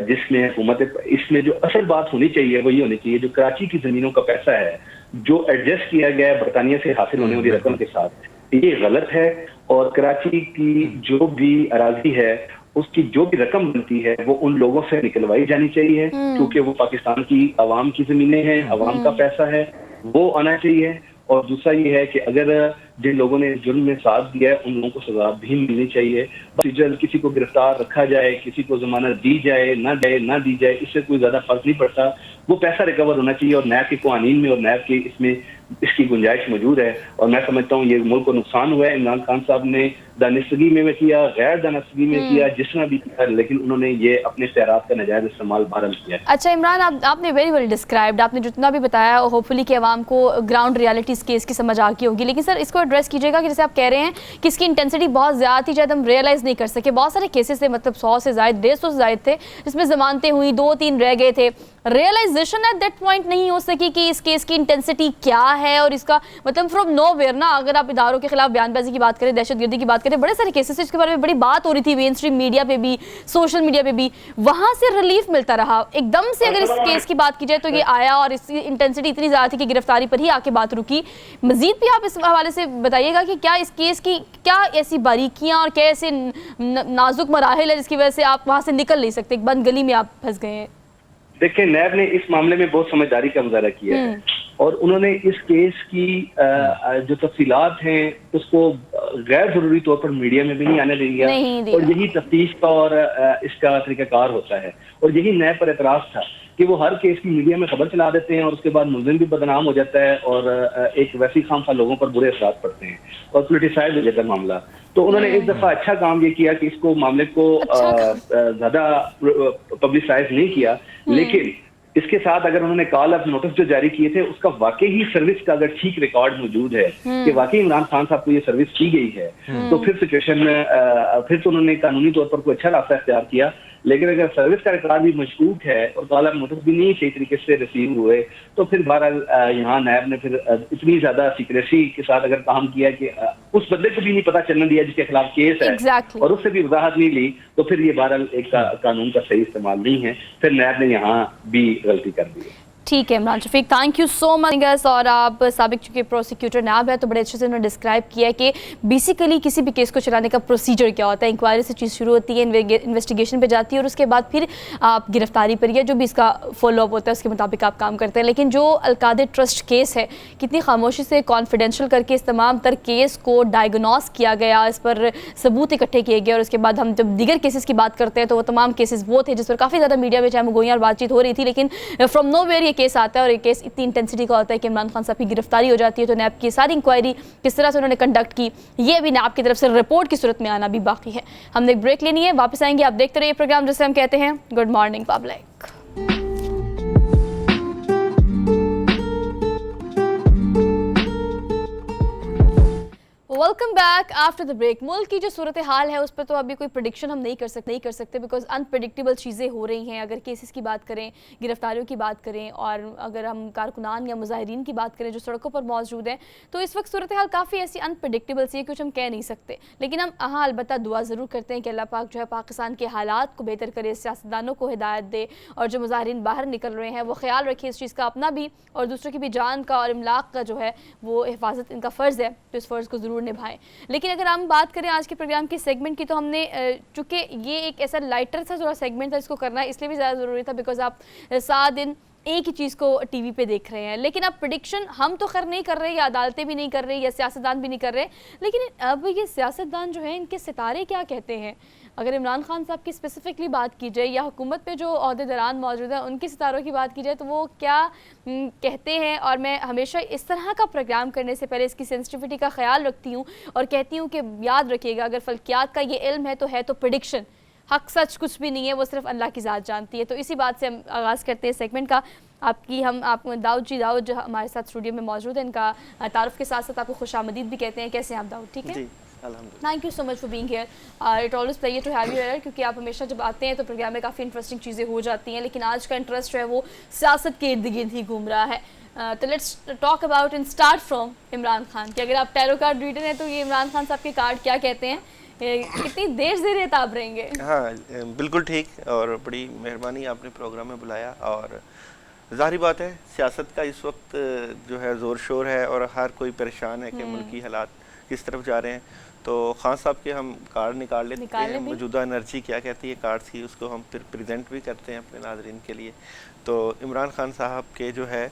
जिसमें हुकूमत, इसमें जो असल बात होनी चाहिए वो ये होनी चाहिए, जो कराची की जमीनों का पैसा है जो एडजस्ट किया गया है बरतानिया से हासिल होने वाली रकम के साथ, ये गलत है। और कराची की जो भी अराजी है उसकी जो भी रकम बनती है वो उन लोगों से निकलवाई जानी चाहिए, क्योंकि वो पाकिस्तान की आवाम की जमीनें हैं, आवाम का पैसा है, वो आना चाहिए। और दूसरा ये है कि अगर जिन लोगों ने जुर्म में साथ दिया है उन लोगों को सजा भी मिलनी चाहिए। जल्द किसी को गिरफ्तार रखा जाए, किसी को जमानत दी जाए ना दी जाए, इससे कोई ज्यादा फर्क नहीं पड़ता। वो पैसा रिकवर होना चाहिए और नैब के कानून में और नैब के इसमें इसकी गुंजाइश मौजूद है। और मैं समझता हूँ ये मुल्क को नुकसान हुआ है। इमरान खान साहब ने दानिशगी में किया, गैर दानिशगी में किया, जिस तरह भी किया, लेकिन उन्होंने ये अपने इख्तियारात का नाजायज इस्तेमाल बहरहाल किया। अच्छा इमरान, आपने वेरी वेल डिस्क्राइब्ड, आपने जितना भी बताया होपफुली कि आवाम को ग्राउंड रियलिटी इस केस की समझ आ गई होगी। लेकिन सर इसको एड्रेस कीजिएगा कि जैसे आप कह रहे हैं कि इसकी इंटेंसिटी बहुत ज़्यादा थी, शायद हम रियलाइज़ नहीं कर सके। बहुत सारे केसेस थे, मतलब 100 से ज़ायद, 150 से ज़ायद थे, जिसमें जमानतें हुई, 2-3 रह गए थे। रियलाइजेशन एट दैट पॉइंट नहीं हो सकी कि इस केस की इंटेंसिटी क्या है और इसका मतलब फ्रॉम नोवेयर ना, अगर आप इदारों के खिलाफ बयानबाजी की बात करें, दहशतगर्दी की बात करें, बड़े सारे केसेस इसके बारे में बड़ी बात हो रही थी मेन स्ट्रीम मीडिया पे भी, सोशल मीडिया पे भी, वहां से रिलीफ मिलता रहा। एकदम से अगर इस केस की बात की जाए तो ये आया और इसकी इंटेंसिटी इतनी ज़्यादा थी कि गिरफ्तारी पर ही आके बात रुकी। मजीद भी आप इस हवाले से बताइएगा कि क्या इस केस की क्या ऐसी बारीकियां और क्या ऐसे नाजुक मराहिल है जिसकी वजह से आप वहां से निकल नहीं सकते, एक बंद गली में आप फंस गए हैं? देखिए, नैब ने इस मामले में बहुत समझदारी का मुजाहरा किया है और उन्होंने इस केस की जो तफसीलात हैं उसको गैर जरूरी तौर पर मीडिया में भी नहीं आने दिया और यही तफ्तीश का और इसका तरीकाकार होता है। और यही नैब पर एतराज था कि वो हर केस की मीडिया में खबर चला देते हैं और उसके बाद मुलजिम भी बदनाम हो जाता है और एक वैसी खामखा लोगों पर बुरे असरात पड़ते हैं और पोलिटिसाइज हो जाता है मामला। तो उन्होंने इस दफा अच्छा काम ये किया कि इसको मामले को ज्यादा पब्लिसाइज नहीं किया, लेकिन इसके साथ अगर उन्होंने कॉल ऑफ नोटिस जो जारी किए थे उसका वाकई ही सर्विस का अगर ठीक रिकॉर्ड मौजूद है कि वाकई इमरान खान साहब को ये सर्विस की गई है, तो फिर सिचुएशन फिर तो उन्होंने कानूनी तौर पर कोई अच्छा रास्ता इख्तियार किया। लेकिन अगर सर्विस का रिकॉर्ड भी मशकूक है और कॉल ऑफ नोटिस भी नहीं सही तरीके से रिसीव हुए, तो फिर बहरहाल यहाँ नैब ने फिर इतनी ज्यादा सीक्रेसी के साथ अगर काम किया कि उस बंदे को भी नहीं पता चलने दिया जिसके खिलाफ केस है और उससे भी वजाहत नहीं ली, तो फिर ये बहरहाल एक कानून का सही इस्तेमाल नहीं है। फिर नैब ने यहाँ भी गलती कर दी है। ठीक है Imran Shafiq, thank you so much. और आप साबिक चूँकि प्रोसिक्यूटर नैब है तो बड़े अच्छे से उन्होंने डिस्क्राइब किया है कि बेसिकली किसी भी केस को चलाने का प्रोसीजर क्या होता है। इंक्वायरी से चीज़ शुरू होती है, इन्वेस्टिगेशन पे जाती है और उसके बाद फिर आप गिरफ्तारी पर या जो भी इसका फॉलोअप होता है उसके मुताबिक आप काम करते हैं। लेकिन जो अलकादिर ट्रस्ट केस है, कितनी खामोशी से कॉन्फिडेंशियल करके इस तमाम तर केस को डायग्नोस किया गया, इस पर सबूत इकट्ठे किए गए और उसके बाद हम जब दीगर केसेस की बात करते हैं तो वो तमाम केसेस वो थे जिस पर काफ़ी ज़्यादा मीडिया में चाहे गोइयां और बातचीत हो रही थी, लेकिन फ्रॉम नोवेयर ये केस आता है और ये केस इतनी इंटेंसिटी का होता है कि इमरान खान साहब की गिरफ्तारी हो जाती है। तो नैब की सारी इंक्वायरी किस तरह से उन्होंने कंडक्ट की, ये भी नैब की तरफ से रिपोर्ट की सूरत में आना भी बाकी है। हमने एक ब्रेक लेनी है, वापस आएंगे। आप देखते रहिए प्रोग्राम जिसे हम कहते हैं good morning public. Welcome back after the break. मुल्क की जो सूरत हाल है उस पर तो अभी कोई प्रेडिक्शन हम नहीं कर सकते बिकॉज अनप्रेडिक्टेबल चीज़ें हो रही हैं। अगर केसेस की बात करें, गिरफ्तारियों की बात करें और अगर हम कारकुनान या मुजाहिरीन की बात करें जो सड़कों पर मौजूद हैं, तो इस वक्त सूरत हाल काफ़ी ऐसी अनप्रेडिक्टेबल सी है कुछ हम कह नहीं सकते। लेकिन हम अलबत्ता दुआ ज़रूर करते हैं कि अल्लाह पाक जो है पाकिस्तान के हालात को बेहतर करे, सियासतदानों को हिदायत दे और जो मुजाहिरीन बाहर निकल रहे हैं वो ख्याल रखे इस चीज़ का, अपना भी और दूसरों की भी जान का और इमलाक का जो है वो हिफाजत इनका फ़र्ज़ है, तो इस फ़र्ज़ को ज़रूर निभाएं। लेकिन अगर हम बात करें आज के प्रोग्राम की सेगमेंट की, तो हमने चूँकि ये एक ऐसा लाइटर सा थोड़ा सेगमेंट था, इसको करना इसलिए भी ज़्यादा ज़रूरी था बिकॉज आप 7 दिन एक ही चीज़ को टीवी पे देख रहे हैं। लेकिन अब प्रेडिक्शन हम तो खैर नहीं कर रहे, या अदालतें भी नहीं कर रही, या सियासतदान भी नहीं कर रहे, लेकिन अब ये सियासतदान जो है इनके सितारे क्या कहते हैं। अगर इमरान खान साहब की स्पेसिफिकली बात की जाए या हुकूमत पे जो अहदेदारान मौजूद हैं उनके सितारों की बात की जाए तो वो क्या कहते हैं। और मैं हमेशा इस तरह का प्रोग्राम करने से पहले इसकी सेंसिटिविटी का ख्याल रखती हूँ और कहती हूँ कि याद रखिएगा, अगर फल्कियात का ये इल्म है तो प्रेडिक्शन हक सच कुछ भी नहीं है, वो सिर्फ अल्लाह की ज़ात जानती है। तो इसी बात से हम आगाज़ करते हैं सेगमेंट का। आप दाऊद जो हमारे साथ स्टूडियो में मौजूद है, इनका तारुफ के साथ साथ आपको खुशामदीद भी कहते हैं। कैसे हैं आप दाऊद? ठीक है, thank you so much for being here. It always pleasure to have you here, क्योंकि आप हमेशा जब आते हैं तो प्रोग्राम में काफ़ी इंटरेस्टिंग चीज़ें हो जाती हैं। लेकिन आज का इंटरेस्ट जो है वो सियासत के इर्द गिर्द ही घूम रहा है। तो let's talk about and start from Imran Khan कि अगर आप टैरो कार्ड रीडर हैं तो ये इमरान खान साहब के कार्ड क्या कहते हैं, कितनी देर से रेताब रहेंगे? हाँ बिल्कुल ठीक, और बड़ी मेहरबानी आपने प्रोग्राम में बुलाया। और ज़ाहिर बात है सियासत का इस वक्त जो है ज़ोर शोर है और हर कोई परेशान है कि मुल्की हालात किस तरफ जा रहे हैं। तो खान साहब के हम कार्ड निकाल लेते हैं, मौजूदा एनर्जी क्या कहती है कार्ड की, उसको हम फिर प्रेजेंट भी करते हैं अपने नाज़रीन के लिए। तो इमरान खान साहब के जो है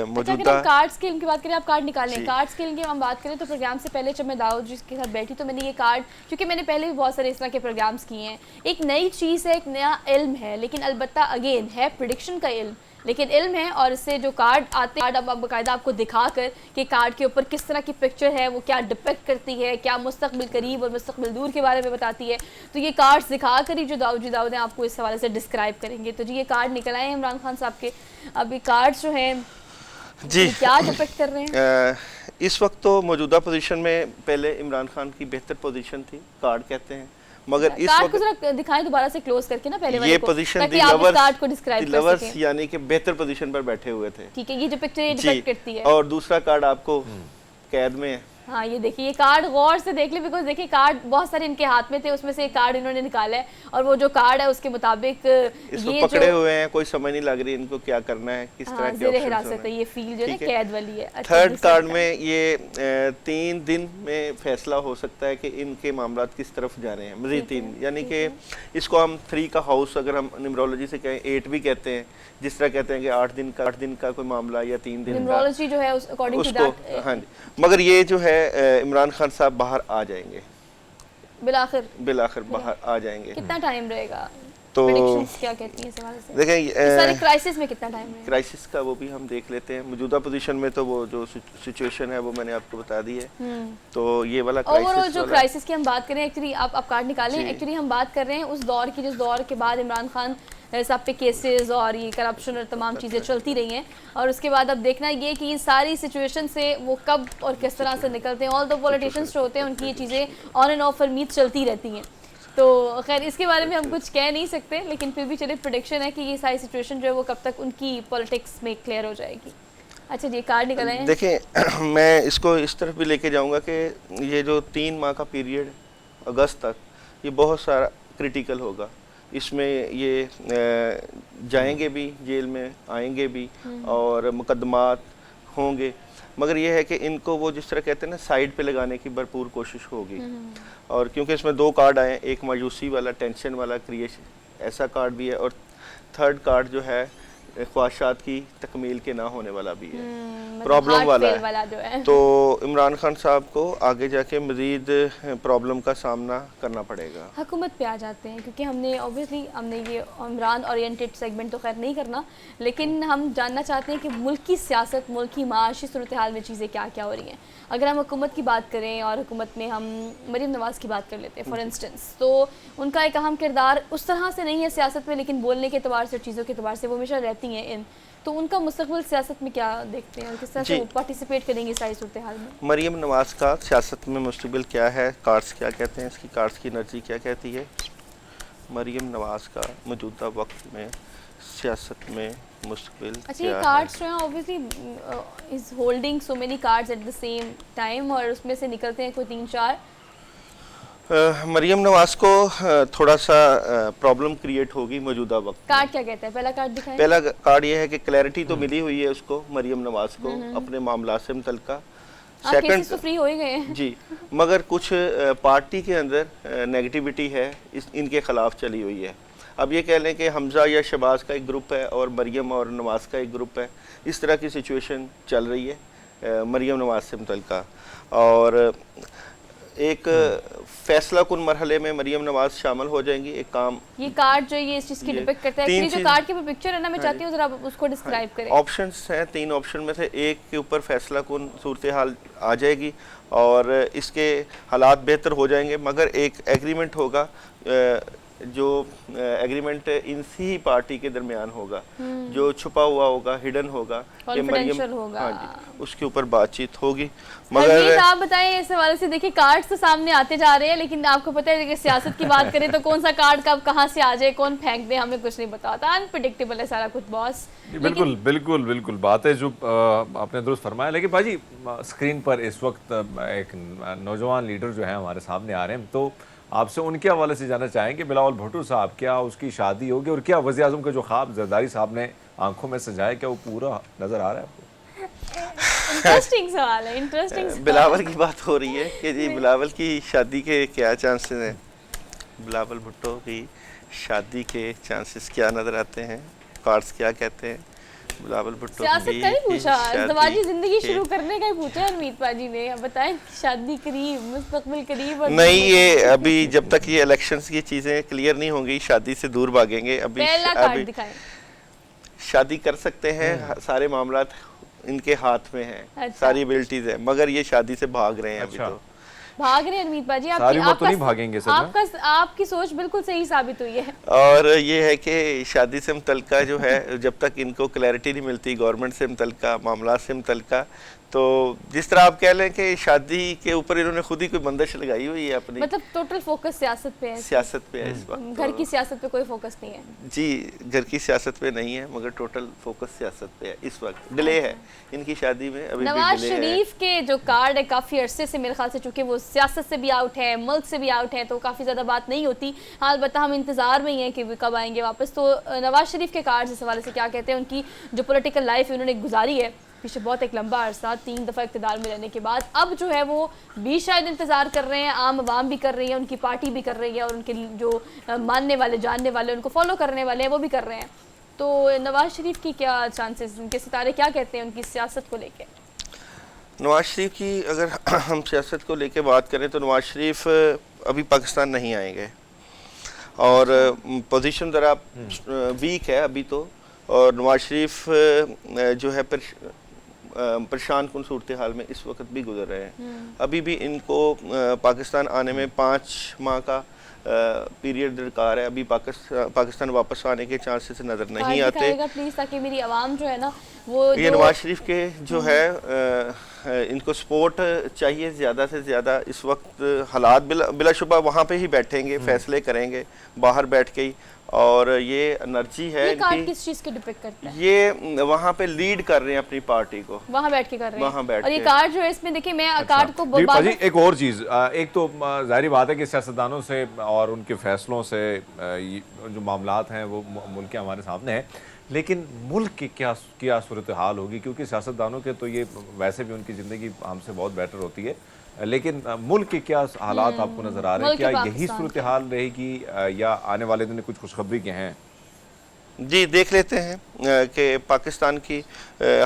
मौजूदा कार्ड स्किल की बात करें, आप कार्ड निकालें, कार्ड स्किल की हम बात करें तो प्रोग्राम से पहले जब मैं दाऊद जी के साथ बैठी तो मैंने ये कार्ड, क्योंकि मैंने पहले भी बहुत सारे इस तरह के प्रोग्राम्स किए हैं, एक नई चीज़ है, एक नया इल्म है, लेकिन अलबत्ता अगेन है प्रेडिक्शन का इल्म, लेकिन इल्म है। और इससे जो कार्ड आते हैं, कार्ड अब बाकायदा आपको दिखा कर कि कार्ड के ऊपर किस तरह की पिक्चर है, वो क्या डिपेक्ट करती है, क्या मुस्तकबिल करीब और मुस्तकबिल दूर के बारे में बताती है। तो ये कार्ड्स दिखा कर ही जो दाऊद हैं आपको इस हवाले से डिस्क्राइब करेंगे। तो जी ये कार्ड निकल आए हैं इमरान खान साहब के। अब ये कार्ड्स जो हैं जी क्या डिपेक्ट कर रहे हैं? इस वक्त तो मौजूदा पोजीशन में पहले इमरान खान की बेहतर पोजीशन थी, कार्ड कहते हैं, मगर इस कार्ड को वक्त जरा दिखाएं दोबारा से क्लोज करके ना पहले वाले ये को, पोजीशन ताकि आप इस कार्ड को डिस्क्राइब कर लवर्स सकें। यानी कि बेहतर पोजीशन पर बैठे हुए थे। ठीक है, ये जो पिक्चर ये जी, डिपेक्ट करती है। और दूसरा कार्ड आपको कैद में है। हाँ, ये देखिए, ये कार्ड गौर से देख ले, बिकॉज देखिए कार्ड बहुत सारे इनके हाथ में थे, उसमें से एक कार्ड इन्होंने निकाला है और वो जो कार्ड है उसके मुताबिक इसको ये पकड़े जो हुए हैं, कोई समझ नहीं लग रही इनको क्या करना है, किस तरह के ज़ेरे ऑप्शंस हिरासत है, हैं। ये फील जो है ठीक है। कैद वाली है। अच्छा, थर्ड दूसरा कार्ड में ये 3 दिन में फैसला हो सकता है कि इनके मामला किस तरफ जा रहे हैं, मजीद 3, यानी कि इसको हम 3 का हाउस अगर हम न्यूमरोलॉजी से कहें 8 भी कहते हैं, जिस तरह कहते हैं कि 8 दिन का कोई मामला या 3 दिन का, न्यूमरोलॉजी जो है अकॉर्डिंग टू उसको दैट हाँ जी। मगर ये जो है इमरान खान साहब बाहर आ जाएंगे, बिलाखिर बाहर आ जाएंगे। कितना टाइम रहेगा, तो प्रेडिक्शंस क्या कहती हैं इस हवाले से? देखें इस सारे क्राइसिस में कितना टाइम रहेगा? क्राइसिस का वो भी हम देख लेते हैं। मौजूदा पोजीशन में तो वो जो सिचुएशन है वो मैंने आपको बता दी है। तो ये वाला ओवरऑल क्राइसिस जो क्राइसिस की हम बात करें, एक्चुअली आप कार्ड निकालें, जी। एक्चुअली हम बात कर रहे हैं उस दौर की जिस दौर के बाद इमरान खान साहब पे केसेस और ये करप्शन और तमाम चीज़ें चलती रही हैं, और उसके बाद अब देखना ये कि इन सारी सिचुएशन से वो कब और किस तरह से निकलते हैं। ऑल द पॉलिटिशियंस जो होते हैं उनकी ये चीज़ें ऑन एंड ऑफ फरमीत चलती रहती हैं, तो खैर इसके बारे में हम कुछ कह नहीं सकते, लेकिन फिर भी चलिए प्रेडिक्शन है कि ये सारी सिचुएशन जो है वो कब तक उनकी पॉलिटिक्स में क्लियर हो जाएगी। अच्छा जी, कार्ड निकल आए हैं। देखें मैं इसको इस तरफ भी लेके जाऊंगा कि ये जो 3 माह का पीरियड अगस्त तक, ये बहुत सारा क्रिटिकल होगा। इसमें ये जाएंगे भी जेल में, आएंगे भी और मुकदमात होंगे, मगर ये है कि इनको वो जिस तरह कहते हैं ना साइड पे लगाने की भरपूर कोशिश होगी। और क्योंकि इसमें 2 कार्ड आए, एक मायूसी वाला, टेंशन वाला, क्रिएशन ऐसा कार्ड भी है, और थर्ड कार्ड जो है ख्वाहिशात की तकमील के ना होने वाला भी है, प्रॉब्लम वाला जो है। तो इमरान खान साहब को आगे जाके मज़ीद प्रॉब्लम का सामना करना पड़ेगा। हुकूमत पे आ जाते हैं, क्योंकि हमने ये इमरान ओरिएंटेड सेगमेंट तो खैर नहीं करना, लेकिन हम जानना चाहते हैं कि मुल्क की सियासत, मुल्क की माशी सूरत हाल में चीज़ें क्या क्या हो रही हैं। अगर हम हुकूमत की बात करें और हुकूमत में हम मरीम नवाज़ की बात कर लेते हैं फॉर इंस्टेंस, तो उनका एक अहम किरदार उस तरह से नहीं है सियासत में, लेकिन बोलने के अतबार से, चीज़ों के अतबार से वो हमेशा रहती हैं इन, तो उनका मुस्तकबिल सियासत में क्या देखते हैं और किस तरह से वो पार्टिसिपेट करेंगे सारी सूरत हाल में? मरीम नवाज़ का सियासत में मुस्तकबिल क्या है, कार्ड्स क्या कहते हैं, इसकी कार्ड्स की एनर्जी क्या कहती है? मरीम नवाज़ का मौजूदा वक्त में सियासत में मुस्तकबिल अच्छा, ये कार्ड्स जो हैं obviously is holding so many cards at the same time, और उसमें से निकलते हैं कोई 3-4। मरीम नवाज़ को थोड़ा सा प्रॉब्लम क्रिएट होगी मौजूदा वक्त। कार्ड क्या कहता है? पहला कार्ड दिखाएं। पहला कार्ड ये है कि क्लैरिटी तो मिली हुई है उसको, मरीम नवाज़ को अपने मामला से मुतल्लिका। केसेस तो फ्री हो ही गए हैं जी, मगर कुछ पार्टी के अंदर नेगेटिविटी है, इनके खिलाफ चली हुई है। अब ये कह लें कि हमज़ा या शहबाज का एक ग्रुप है और मरीम और नवाज़ का एक ग्रुप है, इस तरह की सिचुएशन चल रही है मरीम नवाज़ से मुतल्लिका। और एक फैसला कुन मरहले में मरीम नवाज़ शामिल हो जाएंगी। एक काम ये कार्ड जो ये इस चीज़ की डिपिक्ट करता है, एक्चुअली जो कार्ड के ऊपर पिक्चर है ना, मैं चाहती हूँ जरा उसको डिस्क्राइब करें। ऑप्शंस हैं, 3 ऑप्शन में से एक के ऊपर फैसला कुन सूरत हाल आ जाएगी और इसके हालात बेहतर हो जाएंगे, मगर एक एग्रीमेंट होगा जो एग्रीमेंट इसी पार्टी के दरमियान होगा, जो छुपा हुआ होगा, हिडन होगा, कॉन्फिडेंशियल होगा। हाँ जी, उसके ऊपर बातचीत होगी। मगर आप बताएं इस हवाले से, देखिए कार्ड्स तो सामने आते जा रहे हैं, लेकिन आपको पता है कि सियासत की बात करें तो कौन सा कार्ड कब कहाँ से आ जाए, कौन फेंक दे, हमें कुछ नहीं पता होता, अनप्रेडिक्टेबल है सारा कुछ बॉस। बिल्कुल बिल्कुल बिल्कुल बात है जो आपने दुरुस्त फरमाया। लेकिन भाजी स्क्रीन पर इस वक्त एक नौजवान लीडर जो है हमारे सामने आ रहे हैं, तो आपसे उनके हवाले से जानना चाहेंगे बिलावल भुट्टो साहब, क्या उसकी शादी होगी और क्या वज़ीर आज़म का जो ख्वाब जरदारी साहब ने आंखों में सजाया, क्या वो पूरा नजर आ रहा है आपको? इंटरेस्टिंग सवाल है, इंटरेस्टिंग। बिलावल की बात हो रही है कि जी बिलावल की शादी के क्या चांसेस हैं, बिलावल भुट्टो की शादी के चांसेस क्या नज़र आते हैं, कार्ड्स क्या कहते हैं? बिलावल भुट्टो सियासत का ही पूछा, ज़िंदगी जिंदगी शुरू करने का ही पूछा है हरमीत पाजी ने। अब बताएं शादी करीब, मुस्तकबिल करीब और नहीं, ये अभी जब तक ये इलेक्शंस की चीज़ें क्लियर नहीं होंगी शादी से दूर भागेंगे। अभी पहला कार्ड दिखाएं। शादी कर सकते हैं, सारे मामलात इनके हाथ में हैं। अच्छा। सारी एबिलिटीज है, मगर ये शादी से भाग रहे हैं। अभी तो भाग रहे हैं हरमीत बाजी, सारी उम्र तो नहीं भागेंगे सर। आपकी सोच बिल्कुल सही साबित हुई है। और ये है कि शादी से मुतल्लिका जो है, जब तक इनको क्लैरिटी नहीं मिलती गवर्नमेंट से मुतल्लिका, मामला से मुतल्लिका, तो जिस तरह आप कह लें कि शादी के ऊपर इन्होंने खुद ही कोई बंदिश लगाई हुई है अपनी, मतलब टोटल फोकस सियासत पे है, सियासत पे है इस वक्त। घर की सियासत पे कोई फोकस नहीं है। जी, घर की सियासत पे नहीं है, मगर टोटल फोकस सियासत पे है इस वक्त। डिले है इनकी शादी में, अभी नवाज भी डिले है। शरीफ के जो कार्ड है काफ़ी अरसे से मेरे ख्याल से, चूंकि वो सियासत से भी आउट है, मुल्क से भी आउट है, तो काफ़ी ज़्यादा बात नहीं होती। हाँ, अलबत्ता हम इंतज़ार में ही हैं कि वो कब आएंगे वापस। तो नवाज शरीफ के कार्ड इस हवाले से क्या कहते हैं, उनकी जो पॉलिटिकल लाइफ उन्होंने गुजारी है पीछे बहुत एक लंबा अरसा, 3 दफ़ा इक़्तिदार में रहने के बाद, अब जो है वो भी शायद इंतज़ार कर रहे हैं, आम आवाम भी कर रही है, उनकी पार्टी भी कर रही है, और उनके जो मानने वाले, जानने वाले, उनको फॉलो करने वाले हैं वो भी कर रहे हैं। तो नवाज शरीफ की क्या चांसेस, उनके सितारे क्या कहते हैं उनकी सियासत को लेकर? नवाज शरीफ की अगर हम सियासत को लेके बात करें तो नवाज शरीफ अभी पाकिस्तान नहीं आएंगे, और पोजीशन ज़रा वीक है अभी तो। और नवाज शरीफ जो है परेशान कुन सूरत हाल में इस वक्त भी गुजर रहे हैं। अभी भी इनको पाकिस्तान आने में 5 माह का पीरियड दरकार है। अभी पाकिस्तान वापस आने के चांसेस नज़र नहीं आते। प्लीज़, ताकि मेरी आवाम जो है ना वो ये नवाज शरीफ के जो है इनको सपोर्ट चाहिए ज़्यादा से ज़्यादा इस वक्त। हालात बिलाशुबा वहाँ पे ही बैठेंगे, फैसले करेंगे बाहर बैठ के ही, और ये एनर्जी है ये कार्ड इनकी, किस चीज़ के डिपिक्ट करता है? ये वहाँ पे लीड कर रहे हैं अपनी पार्टी को, वहाँ बैठ के कर रहे हैं, वहाँ बैठ और ये के। कार्ड जो है इसमें देखिए, मैं कार्ड को जी, बाद पाजी, एक और चीज़, एक तो जाहिर बात है कि सियासतदानों से और उनके फैसलों से ये जो मामलात हैं वो मुल्क के हमारे सामने हैं, लेकिन मुल्क की क्या सूरत हाल होगी, क्योंकि सियासतदानों के तो ये वैसे भी उनकी ज़िंदगी हमसे बहुत बेटर होती है, लेकिन मुल्क के क्या हालात आपको नज़र आ रहे हैं? क्या यही सूरत हाल रहेगी या आने वाले दिन कुछ खुशखबरी के हैं? जी, देख लेते हैं कि पाकिस्तान की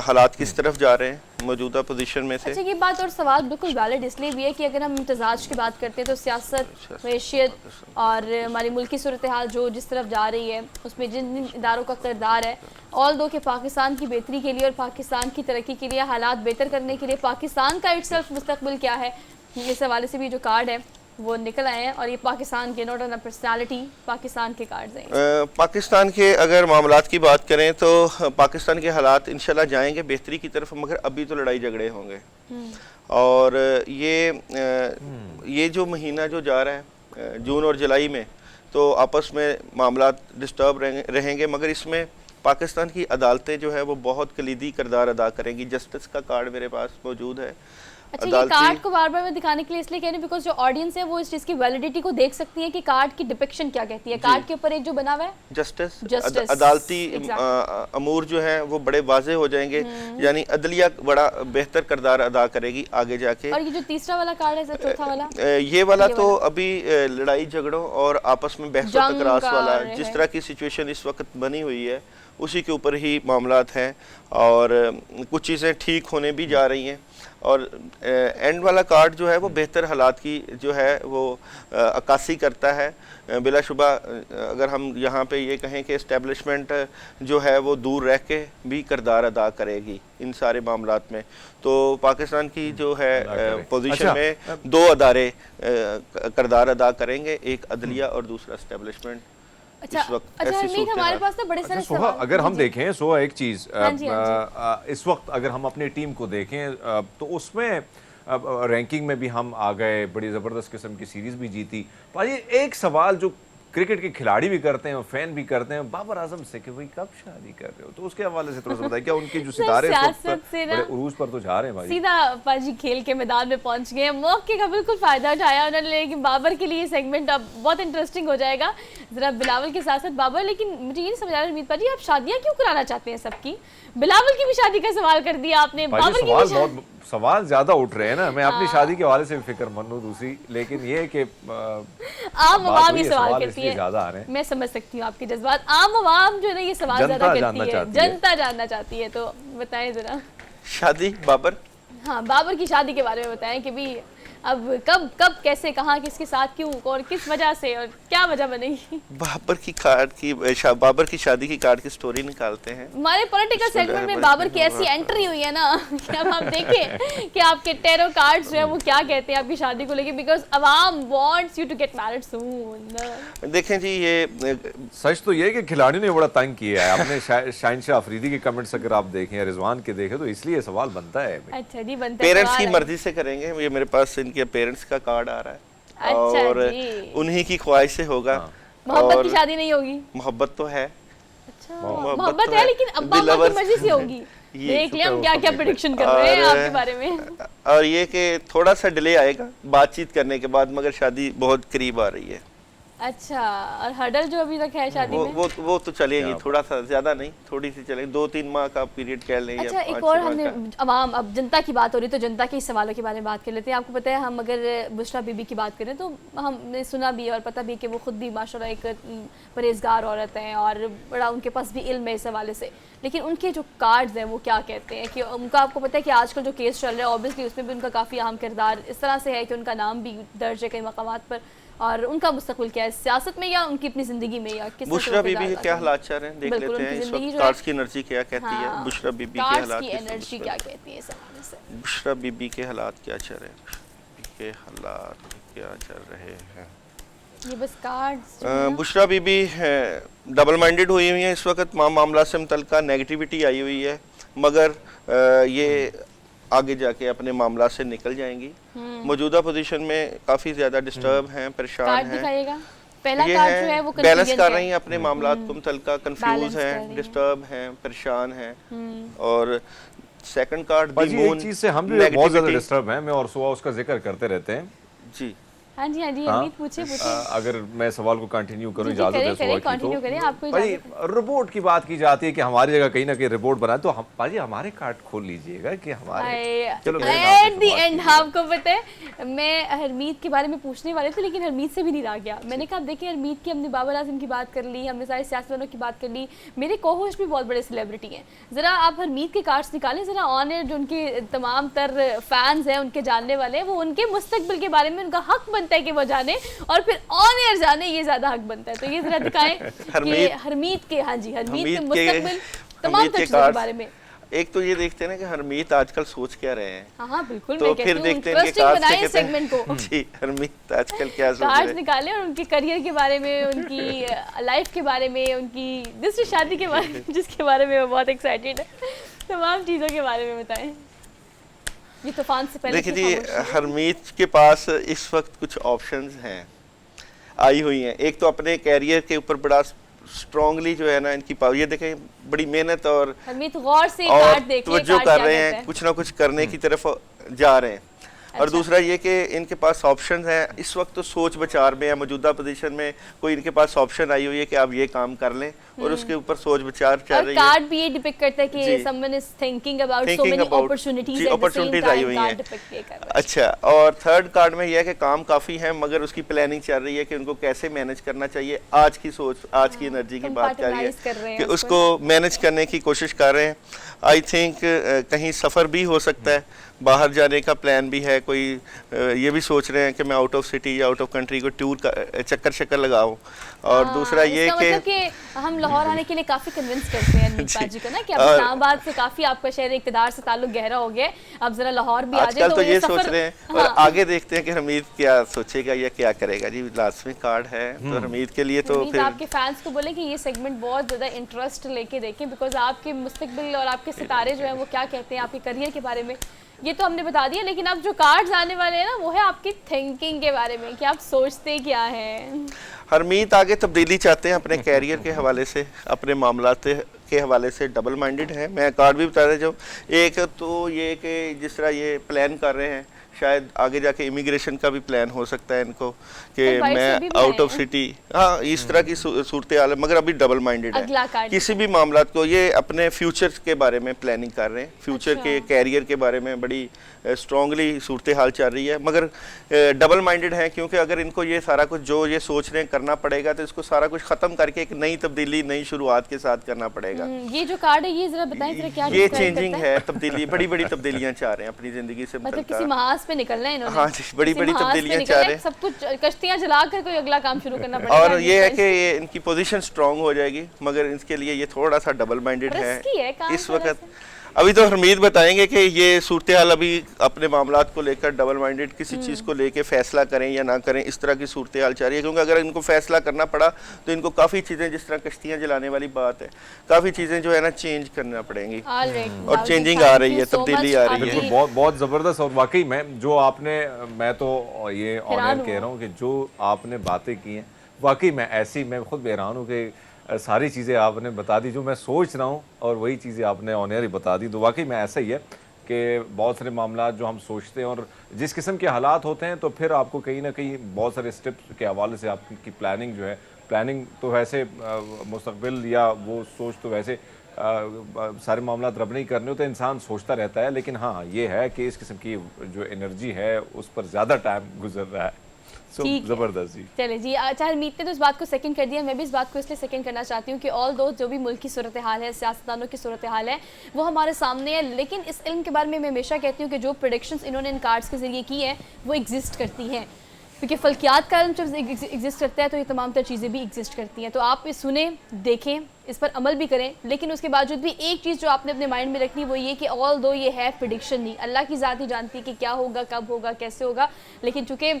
हालात किस तरफ जा रहे हैं मौजूदा पोजीशन में से। अच्छा, ये बात और सवाल बिल्कुल वैलिड इसलिए भी है कि अगर हम इम्तजाज की बात करते हैं तो सियासत, मैशियत और हमारी मुल्क की सूरत हाल जो जिस तरफ जा रही है उसमें जिन जिन इदारों का किरदार है, ऑल दो के पाकिस्तान की बेहतरी के लिए और पाकिस्तान की तरक्की के लिए, हालात बेहतर करने के लिए पाकिस्तान का इटसेल्फ मुस्तकबिल क्या है, इस हवाले से भी जो कार्ड है वो निकल आए हैं, और ये पाकिस्तान के, not on a personality, Pakistan के कार्ड्स हैं। पाकिस्तान के अगर मामलात की बात करें तो पाकिस्तान के हालात इंशाल्लाह जाएंगे बेहतरी की तरफ, मगर अभी तो लड़ाई झगड़े होंगे। और ये जो महीना जो जा रहा है जून और जुलाई में, तो आपस में मामलात डिस्टर्ब रहेंगे, मगर इसमें पाकिस्तान की अदालतें जो है वो बहुत कलीदी किरदार अदा करेंगी। जस्टिस का कार्ड मेरे पास मौजूद है। अच्छा, ये कार्ड को बार बार मैं दिखाने के लिए इसलिए कह रही हूँ बिकॉज जो ऑडियंस है वो इस चीज़ की वैलिडिटी को देख सकती है कि कार्ड की डिपिक्शन क्या कहती है। कार्ड के ऊपर एक जो बना हुआ है जस्टिस, अदालती अमूर जो है वो बड़े वाजे हो जाएंगे, यानी अदलिया बड़ा बेहतर किरदार अदा करेगी आगे जाके। और ये जो तीसरा वाला कार्ड है, चौथा वाला, ये वाला तो अभी लड़ाई झगड़ों और आपस में बहस व तकरार वाला, जिस तरह की सिचुएशन इस वक्त बनी हुई है उसी के ऊपर ही मामलात हैं, और कुछ चीज़ें ठीक होने भी जा रही हैं। और एंड वाला कार्ड जो है वो बेहतर हालात की जो है वो अक्कासी करता है। बिलाशुबा अगर हम यहाँ पे ये कहें कि इस्टेब्लिशमेंट जो है वो दूर रह के भी किरदार अदा करेगी इन सारे मामलात में, तो पाकिस्तान की जो है पोजीशन में 2 अदारे किरदार अदा करेंगे, एक अदलिया और दूसरा इस्टेब्लिशमेंट। अच्छा, हमारे पास तो बड़े सारे सवाल। अगर हम देखें सोहा, एक चीज़ इस वक्त अगर हम अपनी टीम को देखें तो उसमें रैंकिंग में भी हम आ गए, बड़ी ज़बरदस्त किस्म की सीरीज़ भी जीती। भाई एक सवाल जो क्रिकेट के खिलाड़ी भी करते हैं, फैन भी करते हैं बाबर आजम से कि भाई कब शादी कर रहे हो, तो उसके हवाले से थोड़ा सा बताइए, क्या उनकी जो सितारे बड़े उरूज पर तो जा रहे हैं भाई? सीधा पाजी खेल के मैदान में पहुंच गए, मौके का बिल्कुल फायदा उठाया उन्होंने, लेकिन बाबर के लिए सेगमेंट अब बहुत इंटरेस्टिंग हो जाएगा जरा बिलावल के साथ साथ बाबर। लेकिन मुझे ये नहीं समझ आ रहा हमीद पाजी, आप शादियां क्यों कराना चाहते हैं सबकी? बिलावल की भी शादी का सवाल कर दिया आपने, बाबर की भी शादी। सवाल ज्यादा उठ रहे हैं ना, मैं अपनी शादी के हवाले से भी फिक्रमंद हूँ दूसरी, लेकिन ये कि आम आवाम ये सवाल करती है, ज्यादा आ रहे हैं। मैं समझ सकती हूँ आपके जज्बात, आम आवाम जो है ना ये सवाल ज्यादा करती है, जनता जानना चाहती है। तो बताएं जरा शादी बाबर, हाँ बाबर की शादी के बारे में बताएं कि भी अब कब कब कैसे कहाँ किसके साथ क्यों और किस वजह से और क्या वजह बनेगी? बाबर की शादी की कार्ड की स्टोरी निकालते हैं। हमारे पॉलिटिकल सेगमेंट में बाबर की ऐसी एंट्री हुई है ना कि अब हम देखें कि आपके टेरो कार्ड्स जो है वो क्या कहते हैं आपकी शादी को लेके, बिकॉज अवाम wants you to get married soon. देखें जी, ये सच तो ये है कि खिलाड़ियों ने बड़ा तंग किया है। आपने शाहिनशाह अफरीदी के कमेंट्स अगर आप देखें या रिजवान के देखें तो इसलिए सवाल बनता है। अच्छा जी, बनता है। पेरेंट्स की मर्जी से करेंगे। ये मेरे पास इनके पेरेंट्स का कार्ड आ रहा है। अच्छा और जी। उन्हीं की ख्वाहिश से होगा। मोहब्बत की शादी नहीं होगी? मोहब्बत तो है। अच्छा, मोहब्बत है लेकिन अब्बा अम्मा की मर्जी से होगी। देख लिया हम क्या क्या प्रेडिक्शन कर रहे हैं आपके बारे में। और ये कि थोड़ा सा डिले आएगा बातचीत करने के बाद, मगर शादी बहुत करीब आ रही है। अच्छा, और हर्डल जो अभी तक है शादी में वो तो चलेगी, थोड़ा सा, ज्यादा नहीं, थोड़ी सी चलेगी, 2-3 माह का पीरियड कह लें। अच्छा, एक और हमने अवाम, अब जनता की बात हो रही तो जनता के सवालों के बारे में बात कर लेते हैं। आपको पता है, हम अगर बुशरा बीबी की बात करें तो हमने सुना भी और पता भी कि वो खुद भी माशाल्लाह एक परहेजगार औरत हैं और बड़ा उनके पास भी इल्म है इस हवाले से। लेकिन उनके जो कार्ड्स हैं वो क्या कहते हैं कि उनका, आपको पता है कि आजकल जो केस चल रहा है ऑब्वियसली उसमें भी उनका काफ़ी अहम किरदार इस तरह से है कि उनका नाम भी दर्ज है कई मकामात पर, और उनका मुस्तकबिल क्या है सियासत में या उनकी अपनी जिंदगी में, या किस बुशरा बीबी के क्या हालात चल रहे हैं देख लेते हैं। इस वक्त कार्ड्स की एनर्जी क्या कहती है, बुशरा बीबी के हालात की एनर्जी क्या कहती है इस हवाले से? बुशरा बीबी के हालात क्या चल रहे हैं, के हालात क्या चल रहे हैं? ये बस cards. Bushra Bibi double minded हुई हुई है इस वक्त। मामला से मुतल्लिका नेगेटिविटी आई हुई है, मगर ये आगे जाके अपने मामला से निकल जाएंगी। मौजूदा पोजीशन में काफी ज्यादा डिस्टर्ब हैं, परेशान हैं। पहला कार्ड जो है वो बैलेंस कर रही हैं अपने मामला को मुतल्लिका, कंफ्यूज हैं, डिस्टर्ब हैं, परेशान हैं। और सेकंड कार्ड एक चीज से हम भी बहुत ज्यादा डिस्टर्ब हैं, मैं और सुहा उसका जिक्र करते रहते हैं जी। हाँ जी, हाँ जी, अमित पूछे। अगर मैं सवाल को कंटिन्यू करूं, इजाजत है सुहा की कंटिन्यू करें, आपको भाई रिपोर्ट की बात की जाती है कि हमारी जगह कहीं ना कहीं रिपोर्ट बनाए, तो हम भाजी हमारे कार्ड खोल लीजिएगा कि हमारे। चलो एट द एंड आपको पता है मैं हरमीत के बारे में पूछने वाले थे लेकिन हरमीत से भी नहीं रह गया। मैंने कहा देखिए हरमीत की, हमने बाबर आजम की बात कर ली, हमने सारे सियासतदानों की बात कर ली, मेरे को होस्ट भी बहुत बड़े सेलिब्रिटी हैं। ज़रा आप हरमीत के कार्ड्स निकालें, ज़रा ऑन एयर जो उनके तमाम तर फैंस हैं, उनके जानने वाले हैं, वो उनके मुस्तकबिल के बारे में उनका हक बनता है कि वो जाने और फिर ऑन एयर जाने, ये ज्यादा हक बनता है। तो ये जरा दिखाएं कि हरमीत के, हाँ जी, हरमीत के मुस्तकबिल तमाम चीजों के बारे में। एक तो ये देखते हैं ना कि हरमीत आजकल सोच क्या रहे हैं। हाँ बिल्कुल, तो फिर देखते हैं कि बनाएं सेगमेंट को जी, हरमीत आजकल क्या सोच रहे हैं। कार्ड्स निकालें और उनके करियर के बारे में, उनकी लाइफ के बारे में, उनकी दूसरी शादी के बारे में जिसके बारे में वो बहुत एक्साइटेड है, तमाम चीजों के बारे में बताएं। ये तूफान से पहले देखिए जी, हरमीत के पास इस वक्त कुछ ऑप्शंस हैं, आई हुई हैं। एक तो अपने कैरियर के ऊपर बड़ा स्ट्रांगली जो है ना इनकी पावर, ये देखें बड़ी मेहनत और हरमीत गौर से कार्ड देखिए, तवज्जो कर रहे हैं, कुछ ना कुछ करने की तरफ जा रहे हैं। और अच्छा। दूसरा ये कि इनके पास ऑप्शन हैं। इस वक्त तो सोच विचार में है, मौजूदा पोजीशन में कोई इनके पास ऑप्शन आई हुई है कि आप ये काम कर लें और उसके ऊपर सोच विचार चल रही है। कार्ड भी ये डिपिक्ट करता है कि someone is thinking about so many opportunities, opportunities आई हुई हैं। अच्छा, और थर्ड कार्ड में यह है कि काम काफ़ी है मगर उसकी प्लानिंग चल रही है कि उनको कैसे मैनेज करना चाहिए। आज की सोच, आज की एनर्जी की बात कर रही है कि उसको मैनेज करने की कोशिश कर रहे हैं। आई थिंक कहीं सफ़र भी हो सकता है, बाहर जाने का प्लान भी है। कोई ये भी सोच रहे हैं कि मैं आउट ऑफ सिटी या आउट ऑफ कंट्री को टूर का चक्कर लगाऊं। और दूसरा ये कि हम लाहौर आने के लिए काफ़ी कन्विंस करते हैं नीपा जी को ना कि अब इस्लामाबाद से काफ़ी आपका शहर इक़्तिदार से ताल्लुक गहरा हो गया, अब जरा लाहौर भी आ जाए। तो ये सोच रहे हैं और आगे देखते हैं कि हमीद क्या सोचेगा या क्या करेगा। जी लाजमी कार्ड है तो हमीद के लिए तो फिर आपके फैंस को बोले कि ये सेगमेंट बहुत ज़्यादा इंटरेस्ट लेके देखें, बिकॉज आपके मुस्तकबिल और आपके सितारे जो हैं वो क्या कहते हैं आपके करियर के बारे में, ये तो हमने बता दिया। लेकिन अब जो कार्ड्स आने वाले हैं ना वो है आपकी थिंकिंग के बारे में कि आप सोचते क्या हैं। हरमीत आगे तब्दीली चाहते हैं अपने कैरियर के हवाले से, अपने मामलात के हवाले से डबल माइंडेड है। मैं कार्ड भी बता रहा जो एक तो ये कि जिस तरह ये प्लान कर रहे हैं, शायद आगे जाके इमिग्रेशन का भी प्लान हो सकता है इनको कि मैं आउट ऑफ सिटी, हाँ इस तरह की सूरत हाल है, मगर अभी डबल माइंडेड है। किसी भी मामला को ये अपने फ्यूचर के बारे में प्लानिंग कर रहे हैं, फ्यूचर के कैरियर के बारे में बड़ी स्ट्रांगली सूरत हाल चल रही है, मगर डबल माइंडेड है क्योंकि अगर इनको ये सारा कुछ जो ये सोच रहे हैं करना पड़ेगा तो इसको सारा कुछ ख़त्म करके एक नई तब्दीली, नई शुरुआत के साथ करना पड़ेगा। ये जो कार्ड है ये जरा बताएं जरा क्या ये चेंजिंग है, तब्दीली, बड़ी बड़ी तब्दीलियाँ चाह रहे हैं अपनी ज़िंदगी से। मतलब किसी महाज सिंहास पे निकलना है इन्होंने। हाँ जी, बड़ी-बड़ी सिंहास पे तब्दीलियां निकलना चाह है, रहे हैं। सब कुछ कश्तियां जलाकर कोई अगला काम शुरू करना पड़ेगा। और ये है कि ये इनकी पोजीशन स्ट्रांग हो जाएगी, मगर इसके लिए ये थोड़ा सा डबल माइंडेड रिस्की है काम इस थोड़ा वक्त। अभी तो हरमीत बताएंगे कि ये सूरत हाल अभी अपने मामलात को लेकर डबल माइंडेड किसी चीज़ को लेकर फैसला करें या ना करें, इस तरह की सूरत हाल चाह रही है। क्योंकि अगर इनको फैसला करना पड़ा तो इनको काफ़ी चीज़ें, जिस तरह कश्तियाँ जलाने वाली बात है, काफ़ी चीज़ें जो है ना चेंज करना पड़ेंगी और चेंजिंग आ रही है, तब्दीली आ रही है। बिल्कुल, बहुत बहुत ज़बरदस्त। और वाकई में जो आपने, मैं तो ये ऑनर कह रहा हूँ कि जो आपने बातें की हैं वाकई में ऐसी, मैं खुद हैरान हूँ कि सारी चीज़ें आपने बता दी जो मैं सोच रहा हूँ और वही चीज़ें आपने ऑनर ही बता दी। तो वाकई में ऐसा ही है कि बहुत सारे मामला जो हम सोचते हैं और जिस किस्म के हालात होते हैं, तो फिर आपको कहीं ना कहीं बहुत सारे स्टेप्स के हवाले से आपकी प्लानिंग जो है, प्लानिंग तो वैसे मुस्तकबिल या वो सोच तो वैसे सारे मामला रब नहीं करने होते, इंसान सोचता रहता है। लेकिन हाँ, ये है कि इस किस्म की जो एनर्जी है उस पर ज़्यादा टाइम गुजर रहा है। जबरदस्त जी। चले जी, अच्छा हरमीत ने तो इस बात को सेकंड कर दिया, मैं भी इस बात को इसलिए सेकंड करना चाहती हूँ कि ऑल दो जो भी मुल्क की सूरत हाल है, सियासतदानों की सूरत हाल है, वो हमारे सामने है। लेकिन इस इल्म के बारे में मैं हमेशा कहती हूँ कि जो प्रेडिक्शंस इन्होंने इन कार्ड्स के जरिए की हैं वो एग्जिस्ट करती हैं, क्योंकि फल्कियात का इल्म जब एग्जिस्ट करता है तो ये तमाम तर चीज़ें भी एग्जिस्ट करती हैं। तो आप इस सुने, देखें, इस पर अमल भी करें। लेकिन उसके बावजूद भी एक चीज़ जो आपने अपने माइंड में रखनी वो ये कि ऑल दो ये है प्रेडिक्शन नहीं, अल्लाह की ज़ात ही जानती है कि क्या होगा, कब होगा, कैसे होगा। लेकिन चूँकि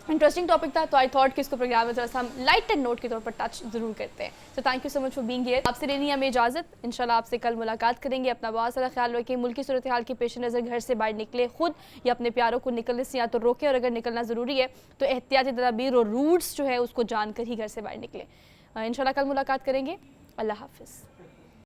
इंटरेस्टिंग टॉपिक था तो आई थॉट कि इसको प्रोग्राम में थोड़ा सा हम लाइट एंड नोट के तौर पर टच जरूर करते हैं। तो thank you so much for being here. आपसे लेनी है हमें इजाज़त, इंशाल्लाह आपसे कल मुलाकात करेंगे। अपना बहुत सारा ख्याल रखें, मुल्क की सूरत हाल के पेश नज़र घर से बाहर निकले खुद या अपने प्यारों को निकलने से या तो रोकें, और अगर निकलना ज़रूरी है तो एहतियाती तदाबीर और रूट्स जो है उसको जानकर ही घर से बाहर निकले। इंशाल्लाह कल मुलाकात करेंगे। अल्लाह हाफिज़।